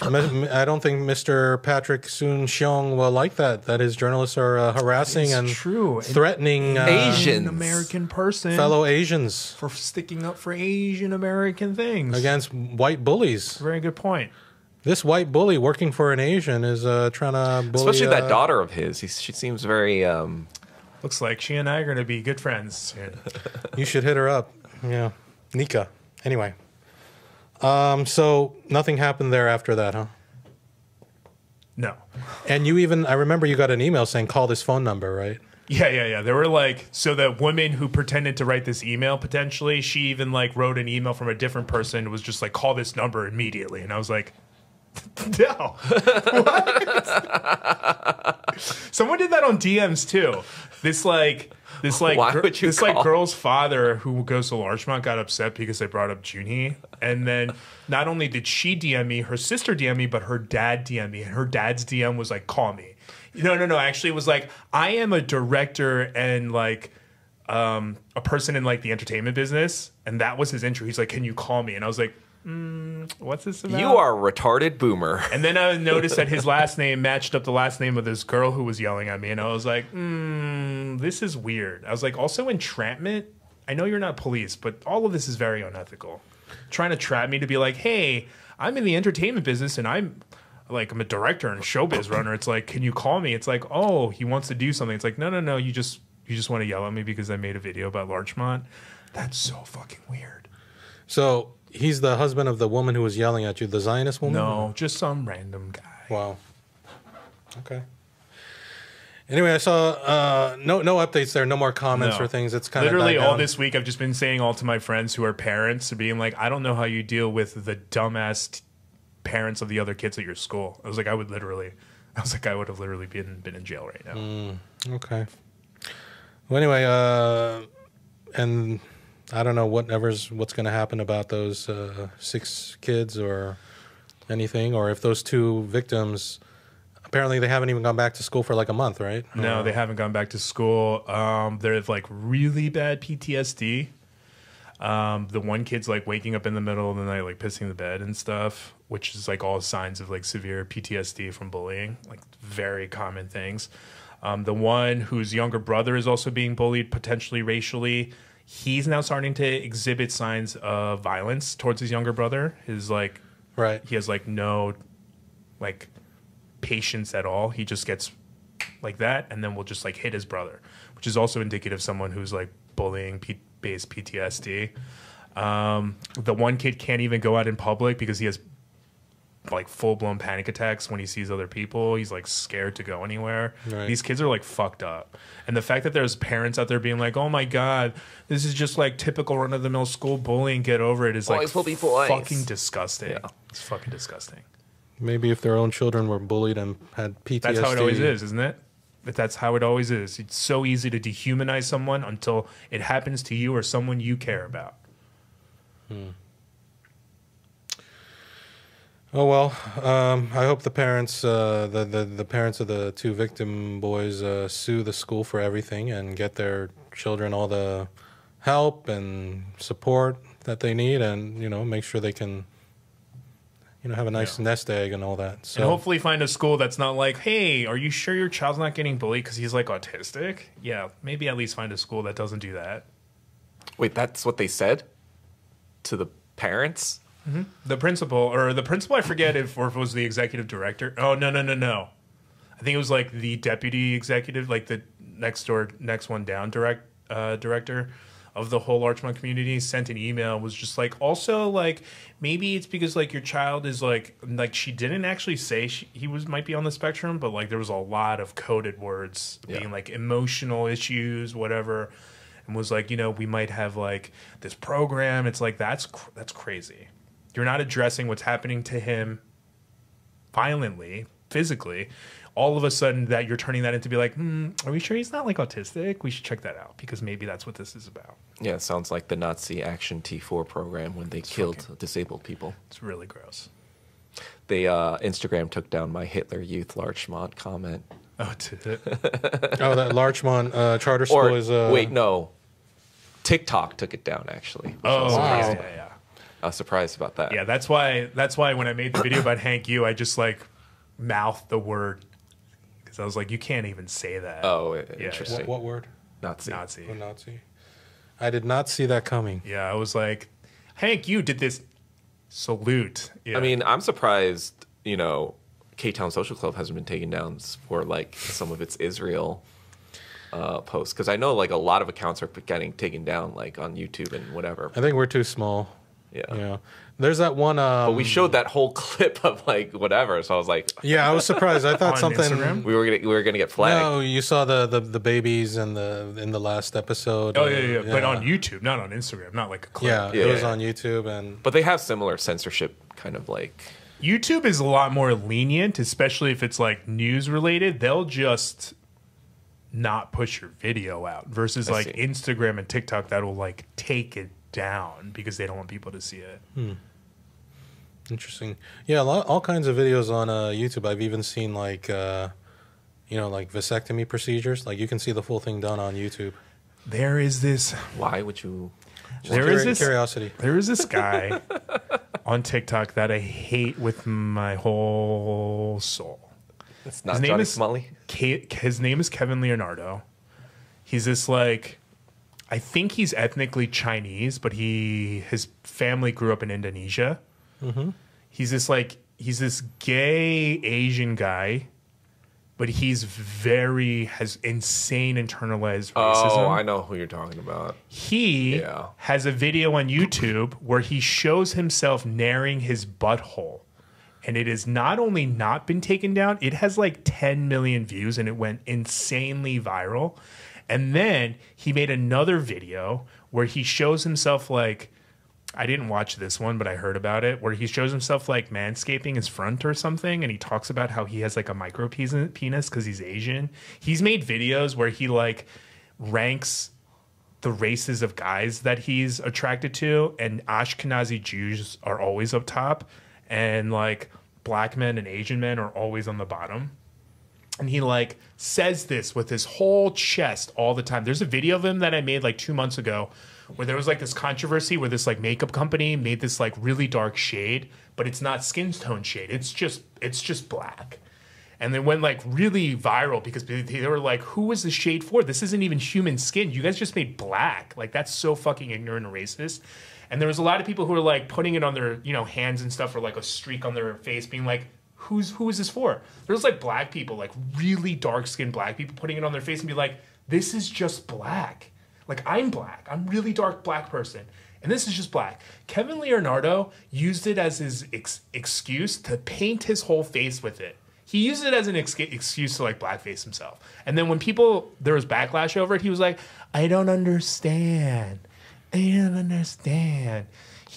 I don't think Mr. Patrick Soon Xiong will like that his journalists are harassing
It's
and
true.
threatening
Asians.
An American person
fellow Asians
for sticking up for Asian American things.
against white bullies.
Very good point.
This white bully working for an Asian is trying to bully...
Especially that daughter of his. She seems very...
Looks like she and I are going to be good friends soon.
You should hit her up. Yeah. Nika. Anyway. So nothing happened there after that, huh?
No.
And you even... I remember you got an email saying, call this phone number, right?
Yeah. There were like, so the woman who pretended to write this email, potentially, she even like wrote an email from a different person, was just like, call this number immediately. And I was like, no. What? Someone did that on DMs too. This
Why would you call?
girl's father who goes to Larchmont got upset because I brought up Junhee. And then not only did she DM me, her sister DM me, but her dad DM me. And her dad's DM was like, call me. No. Actually, it was like, I am a director and like a person in like the entertainment business. And that was his intro. He's like, can you call me? And I was like, what's this about?
You are a retarded boomer.
And then I noticed that his last name matched up the last name of this girl who was yelling at me. And I was like, this is weird. I was like, also entrapment. I know you're not police, but all of this is very unethical. Trying to trap me to be like, hey, I'm in the entertainment business and I'm a director and a showbiz runner. It's like, can you call me? It's like, oh, he wants to do something. It's like, no. You just want to yell at me because I made a video about Larchmont. That's so fucking weird.
So he's the husband of the woman who was yelling at you, the Zionist woman?
No, just some random guy.
Wow. Okay. Anyway, I saw no updates there, no more comments or things. It's kind of
literally all this week. I've just been saying all to my friends who are parents, being like, I don't know how you deal with the dumbass parents of the other kids at your school. I was like, I would have literally been in jail right now.
Okay. Well, anyway, and I don't know what's going to happen about those 6 kids or anything, or if those 2 victims. Apparently, they haven't even gone back to school for like a month, right?
No, they haven't gone back to school. They're like really bad PTSD. The one kid's like waking up in the middle of the night, like pissing the bed and stuff, which is like all signs of like severe PTSD from bullying, like very common things. The one whose younger brother is also being bullied, potentially racially. He's now starting to exhibit signs of violence towards his younger brother. His like,
right.
He has like no, like, patience at all. He just gets like that and then will just like hit his brother, which is also indicative of someone who's like bullying based PTSD. The one kid can't even go out in public because he has like full-blown panic attacks when he sees other people. He's like scared to go anywhere. Right. These kids are like fucked up. And the fact that there's parents out there being like, oh my God, this is just like typical run-of-the-mill school bullying, get over it, is like fucking disgusting. Yeah. It's fucking disgusting.
Maybe if their own children were bullied and had PTSD.
That's how it always is, isn't it? That's how it always is. It's so easy to dehumanize someone until it happens to you or someone you care about.
Oh well, I hope the parents, the parents of the 2 victim boys, sue the school for everything and get their children all the help and support that they need, and make sure they can. Have a nice nest egg and all that. So
and hopefully find a school that's not like, hey, are you sure your child's not getting bullied because he's like autistic? Yeah, maybe at least find a school that doesn't do that.
Wait, that's what they said to the parents?
Mm-hmm. The principal, I forget if it was the executive director. Oh, no. I think it was like the deputy executive, like the next one down director of the whole Larchmont community, sent an email, was just like, also like maybe it's because like your child is like she didn't actually say he might be on the spectrum, but like there was a lot of coded words being like emotional issues, whatever, and was like, we might have like this program. It's like that's crazy. You're not addressing what's happening to him violently, physically. All of a sudden that you're turning that into be like, are we sure he's not like autistic? We should check that out because maybe that's what this is about.
Yeah, it sounds like the Nazi Action T4 program when they killed disabled people.
It's really gross.
They Instagram took down my Hitler Youth Larchmont comment.
Oh, did it?
that Larchmont charter school is...
Wait, no. TikTok took it down, actually.
Oh, wow. Yeah.
I was surprised about that.
Yeah, that's why when I made the video about Hank Yu, I just like mouthed the word. I was like, you can't even say that.
Oh, interesting.
What word?
Nazi.
Oh, Nazi. I did not see that coming.
Yeah, I was like, Hank, you did this. Salute. Yeah.
I mean, I'm surprised you know, K-Town Social Club hasn't been taken down for like some of its Israel posts, because I know like a lot of accounts are getting taken down like on YouTube and whatever.
I think we're too small.
Yeah.
There's that one.
But we showed that whole clip of like whatever, so I was like,
Yeah, I was surprised. I thought
On
something.
Instagram?
we were gonna get flagged.
No, you saw the babies in the last episode.
Oh yeah, but on YouTube, not on Instagram, not like a clip.
Yeah,
Yeah,
it was
yeah.
on YouTube, and
But they have similar censorship kind of like.
YouTube is a lot more lenient, especially if it's like news related. They'll just not push your video out versus like
see.
Instagram and TikTok that will like take it down because they don't want people to see it.
interesting. Yeah, all kinds of videos on YouTube. I've even seen like like vasectomy procedures. Like you can see the full thing done on YouTube.
There is this
Why would you?
there is this
Curiosity.
there is this guy on TikTok that I hate with my whole soul.
It's not
His name
Johnny
is-
Smalley.
His name is Kevin Leonardo. He's this like, I think he's ethnically Chinese, but his family grew up in Indonesia. He's this gay Asian guy, but has insane internalized racism.
Oh, I know who you're talking about.
He
Yeah.
has a video on YouTube where he shows himself narrowing his butthole. And it has not only not been taken down, it has like 10 million views and it went insanely viral. And then he made another video where he shows himself like, I didn't watch this one, but I heard about it, where he shows himself like manscaping his front or something. And he talks about how he has like a micro penis because he's Asian. He's made videos where he like ranks the races of guys that he's attracted to, and Ashkenazi Jews are always up top, and like black men and Asian men are always on the bottom. And he like says this with his whole chest all the time. There's a video of him that I made like 2 months ago where there was like this controversy where this like makeup company made this like really dark shade, but it's not skin tone shade. It's just black. And then went like really viral because they were like, who is this shade for? This isn't even human skin. You guys just made black. Like that's so fucking ignorant and racist. And there was a lot of people who were like putting it on their, hands and stuff, or like a streak on their face, being like, who is this for? There's like black people, like really dark skinned black people, putting it on their face and be like, this is just black. Like I'm black. I'm really dark black person. And this is just black. Kevin Leonardo used it as his excuse to paint his whole face with it. He used it as an excuse to like blackface himself. And then when there was backlash over it, he was like, I don't understand. He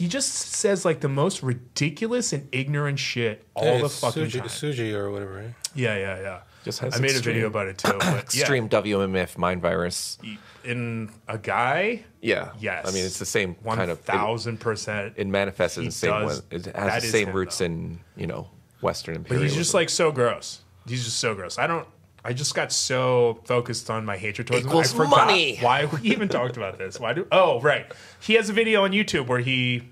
just says like the most ridiculous and ignorant shit all the fucking time.
Suji or whatever, right?
Yeah.
Just has
I made a
extreme-
video about it too. But
Extreme WMF mind virus.
yeah, in a guy,
Yeah.
yes.
I mean, it's the same kind of.
1,000%.
It manifests in
He
the same way.
does-
It
that
has the
is
same
him,
roots
though.
in Western
But
imperialism.
he's just like so gross. He's just so gross. I just got so focused on my hatred towards him. I
Equals
forgot
money.
why we even talked about this. Oh, right. He has a video on YouTube where he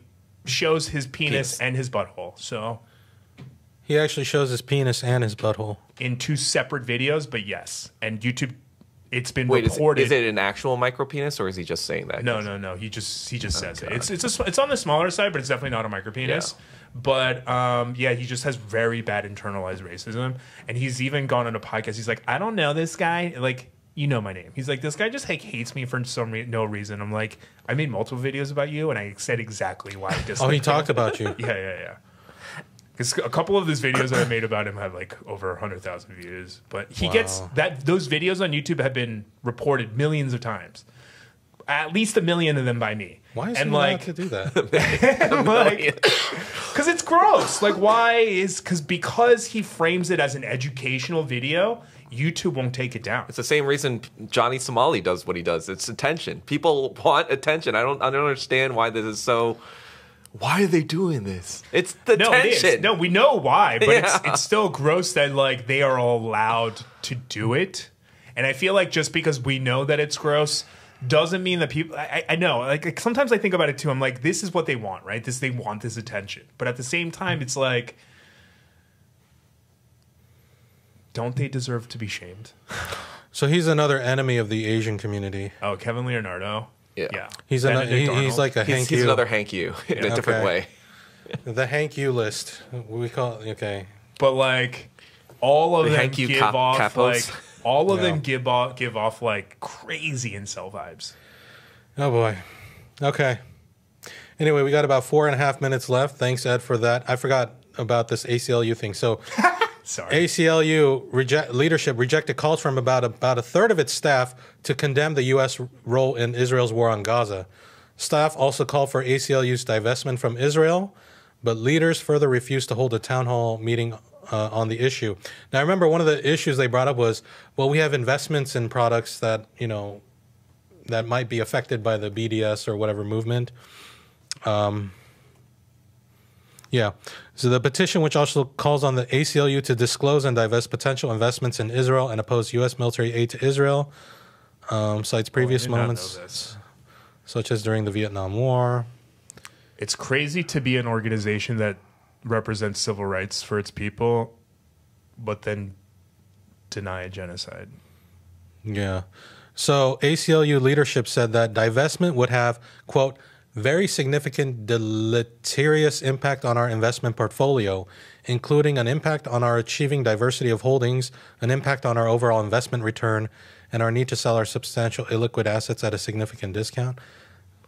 shows his penis and his butthole. So
He actually shows his penis and his butthole.
in 2 separate videos, but yes. And YouTube, it's been
Wait,
reported.
is it an actual micro penis, or is he just saying that?
No. He just says it. It's on the smaller side, but it's definitely not a micro penis.
Yeah.
But he just has very bad internalized racism, and he's even gone on a podcast. He's like, I don't know this guy. Like, you know my name. He's like, this guy just like hates me for no reason. I'm like, I made multiple videos about you, and I said exactly why I dislike.
Oh, he
you.
talked about you.
Yeah. Because a couple of his videos that I made about him have like over 100,000 views. But he gets those videos on YouTube have been reported millions of times. At least 1 million of them by me.
Why is
and
he
like,
allowed to do that?
because it's gross. Like, because he frames it as an educational video, YouTube won't take it down.
It's the same reason Johnny Somali does what he does. It's attention. People want attention. I don't understand why this is so. Why are they doing this? It's the
No, it
tension.
is. No, we know why, but
Yeah.
it's still gross that like they are allowed to do it. And I feel like just because we know that it's gross doesn't mean that people. I know. Like sometimes I think about it too. I'm like, this is what they want, right? They want this attention. But at the same time, it's like, don't they deserve to be shamed?
So he's another enemy of the Asian community.
Oh, Kevin Leonardo.
Yeah.
He's
Benedict Arnold.
he's like a
He's,
Hank
he's
U.
another Hank U in a different
Okay.
way.
The Hank U list. We call okay.
but like all of
The
them
Hanky
give off
capos.
like all of
Yeah.
them give off like crazy incel vibes.
Oh boy. Okay. Anyway, we got about 4.5 minutes left. Thanks, Ed, for that. I forgot about this ACLU thing. So
Sorry.
ACLU leadership rejected calls from about a third of its staff to condemn the U.S. role in Israel's war on Gaza. Staff also called for ACLU's divestment from Israel, but leaders further refused to hold a town hall meeting on the issue. Now, I remember one of the issues they brought up was, well, we have investments in products that, that might be affected by the BDS or whatever movement. Yeah. So the petition, which also calls on the ACLU to disclose and divest potential investments in Israel and oppose U.S. military aid to Israel, cites previous
I did not know
moments,
this.
such as during the Vietnam War.
It's crazy to be an organization that represents civil rights for its people, but then deny a genocide.
Yeah. So ACLU leadership said that divestment would have, quote, very significant deleterious impact on our investment portfolio, including an impact on our achieving diversity of holdings, an impact on our overall investment return, and our need to sell our substantial illiquid assets at a significant discount.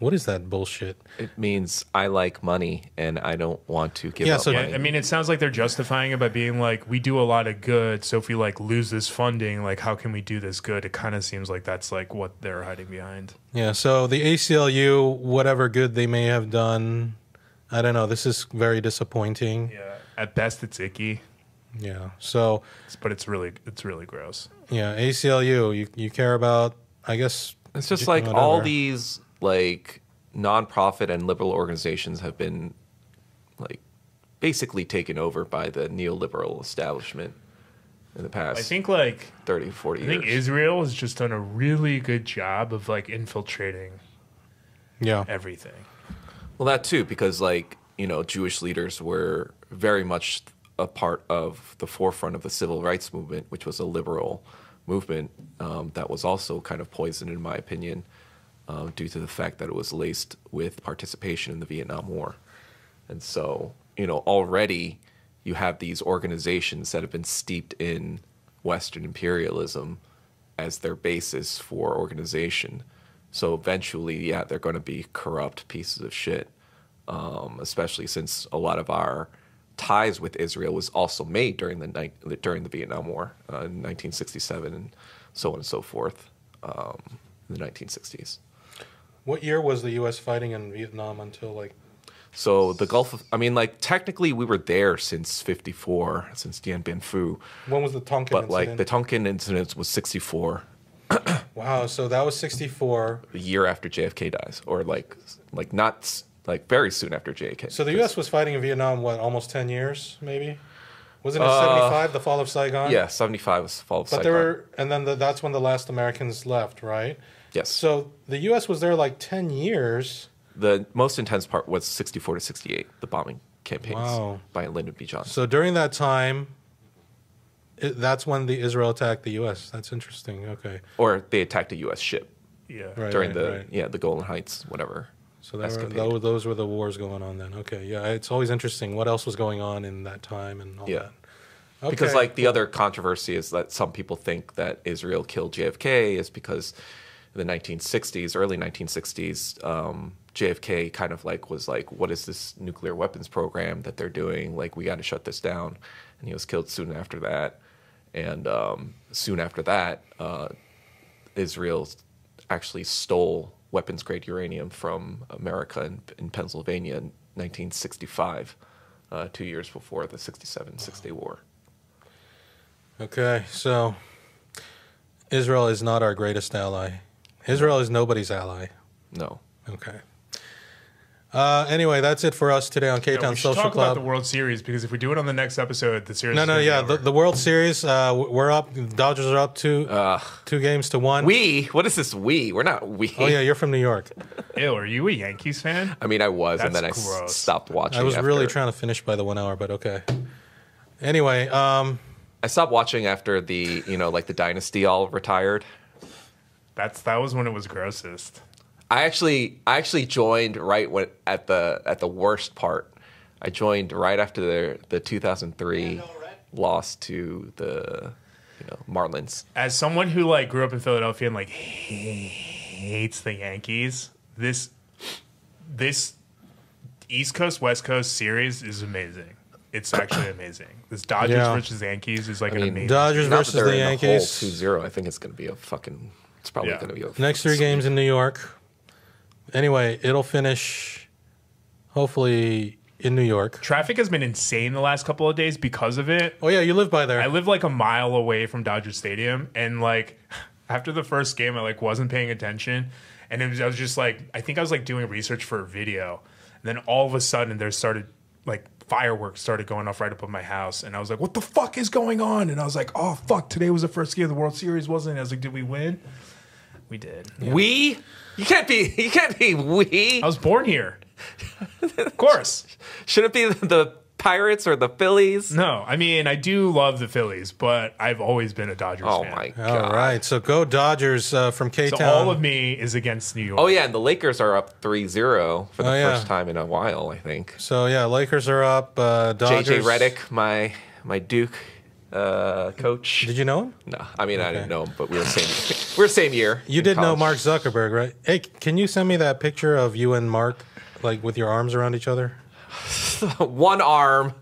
What is that bullshit?
It means I like money and I don't want to give up
so-
money.
Yeah, I mean, it sounds like they're justifying it by being like, we do a lot of good, so if we like lose this funding, like how can we do this good? It kind of seems like that's like what they're hiding behind.
Yeah, so the ACLU, whatever good they may have done, I don't know. This is very disappointing.
Yeah, at best it's icky,
Yeah. So,
but it's really gross.
yeah, ACLU, you care about, I guess.
It's just
whatever.
like all these like nonprofit and liberal organizations have been like basically taken over by the neoliberal establishment in the past
I think like
30, 40
I
years.
think Israel has just done a really good job of like infiltrating
Yeah.
everything.
Well, that too, because like, Jewish leaders were very much a part of the forefront of the civil rights movement, which was a liberal movement that was also kind of poisoned, in my opinion, due to the fact that it was laced with participation in the Vietnam War. And so, already you have these organizations that have been steeped in Western imperialism as their basis for organization. So eventually, yeah, they're going to be corrupt pieces of shit, especially since a lot of our ties with Israel was also made during the Vietnam War in 1967 and so on and so forth in the 1960s.
What year was the U.S. fighting in Vietnam until like?
So the Gulf of, technically we were there since 54, since Dien Bien Phu,
When was the Tonkin
but
incident?
like the Tonkin incident was 64,
Wow, so that was 64.
a year after JFK dies, or like not like very soon after JFK.
So the U.S. was fighting in Vietnam, what, almost 10 years, maybe? Wasn't it 75, the fall of Saigon?
Yeah, 75 was the fall of
But
Saigon.
there were, and then that's when the last Americans left, right?
Yes.
So the U.S. was there like 10 years.
The most intense part was 64 to 68, the bombing campaigns
Wow.
by Lyndon B. Johnson.
So during that time, that's when the Israel attacked the U.S. That's interesting. Okay.
Or they attacked a U.S. ship
Yeah.
Right.
during
right.
the Golan Heights, whatever.
So
escapade.
those were the wars going on then. Okay. Yeah. It's always interesting what else was going on in that time and all
Yeah.
that. Okay.
Because like the other controversy is that some people think that Israel killed JFK is because in the 1960s, early 1960s, JFK kind of like was like, what is this nuclear weapons program that they're doing? Like, we got to shut this down. And he was killed soon after that. And soon after that, Israel actually stole weapons-grade uranium from America in Pennsylvania in 1965, 2 years before the 67 Six-Day War.
Okay. So Israel is not our greatest ally. Israel is nobody's ally.
No.
Okay. Anyway, that's it for us today on
Yeah,
K-Town
we should
Social
talk
Club.
about the World Series because if we do it on the next episode, the series.
No,
is
no,
gonna be
yeah,
over.
the World Series. We're up. Dodgers are up 2-1.
We? What is this we? We're not we.
Oh yeah, you're from New York.
Ew, are you a Yankees fan?
I mean, I was, and
That's
then I
gross.
stopped watching.
I was
after.
really trying to finish by the 1 hour, but okay. Anyway,
I stopped watching after the, like the dynasty all retired.
That was when it was grossest.
I actually joined right when at the worst part. I joined right after the 2003 loss to the Marlins.
As someone who like grew up in Philadelphia and like hates the Yankees, this East Coast West Coast series is amazing. It's actually amazing. This Dodgers versus Yankees is like an amazing.
Dodgers
Not
versus
that they're
the
in
Yankees.
The whole 2-0. I think it's going to be a fucking. It's probably going to be a
Next 3 games in New York. Anyway, it'll finish hopefully in New York.
Traffic has been insane the last couple of days because of it.
Oh yeah, you live by there.
I live like a mile away from Dodger Stadium, and like after the first game, I like wasn't paying attention, and I was just like, I think I was like doing research for a video, and then all of a sudden there started like fireworks started going off right above my house, and I was like, what the fuck is going on? And I was like, oh fuck, today was the first game of the World Series, wasn't it? I was like, did we win? We did. Yeah.
We? You can't be we.
I was born here. Of course.
Should it be the Pirates or the Phillies?
No, I mean, I do love the Phillies, but I've always been a Dodgers fan.
Oh my god!
All right, so go Dodgers from K-Town.
So all of me is against New York.
Oh yeah, and the Lakers are up 3-0 for the
yeah.
first time in a while, I think.
So yeah, Lakers are up. Dodgers.
JJ Redick, my Duke coach.
Did you know him?
No, I mean I didn't know him, but we were same year.
You
in
did know
college.
Mark Zuckerberg, right? Hey, can you send me that picture of you and Mark, like with your arms around each other?
One arm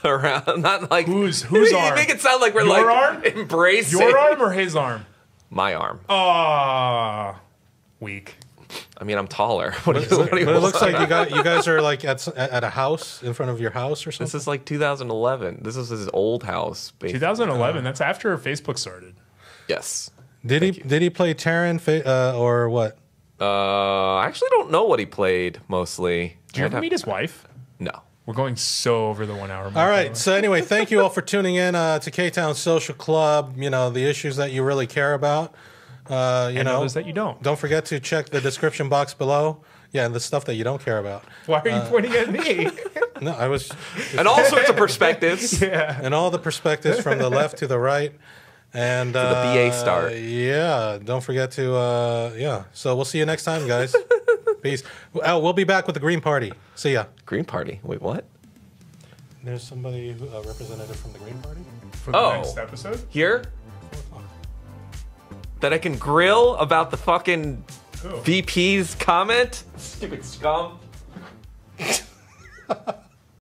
around, not like
Whose
you
arm?
make it sound like we're
Your
like
arm?
embracing
Your arm or his arm?
my arm.
Ah, weak.
I mean, I'm taller.
But it looks like you guys are like at a house in front of your house or something.
This is like 2011. This is his old house.
2011. That's after Facebook started.
Yes.
Did he play Terran or what?
I actually don't know what he played mostly.
Did you ever meet his wife?
No.
We're going so over the 1 hour mark.
All right. So anyway, thank you all for tuning in to K-Town Social Club. You know, the issues that you really care about.
And others that you don't.
Don't forget to check the description box below. Yeah, the stuff that you don't care about.
Why are you pointing at me?
No, I was.
And all sorts of perspectives.
Yeah.
And all the perspectives from the left to the right. And
the BA start.
Yeah. Don't forget to, yeah. So we'll see you next time, guys. Peace. We'll be back with the Green Party. See ya.
Green Party. Wait, what?
There's somebody, a representative from the Green Party?
For the next episode?
Here? That I can grill about the fucking VP's comment? Stupid scum.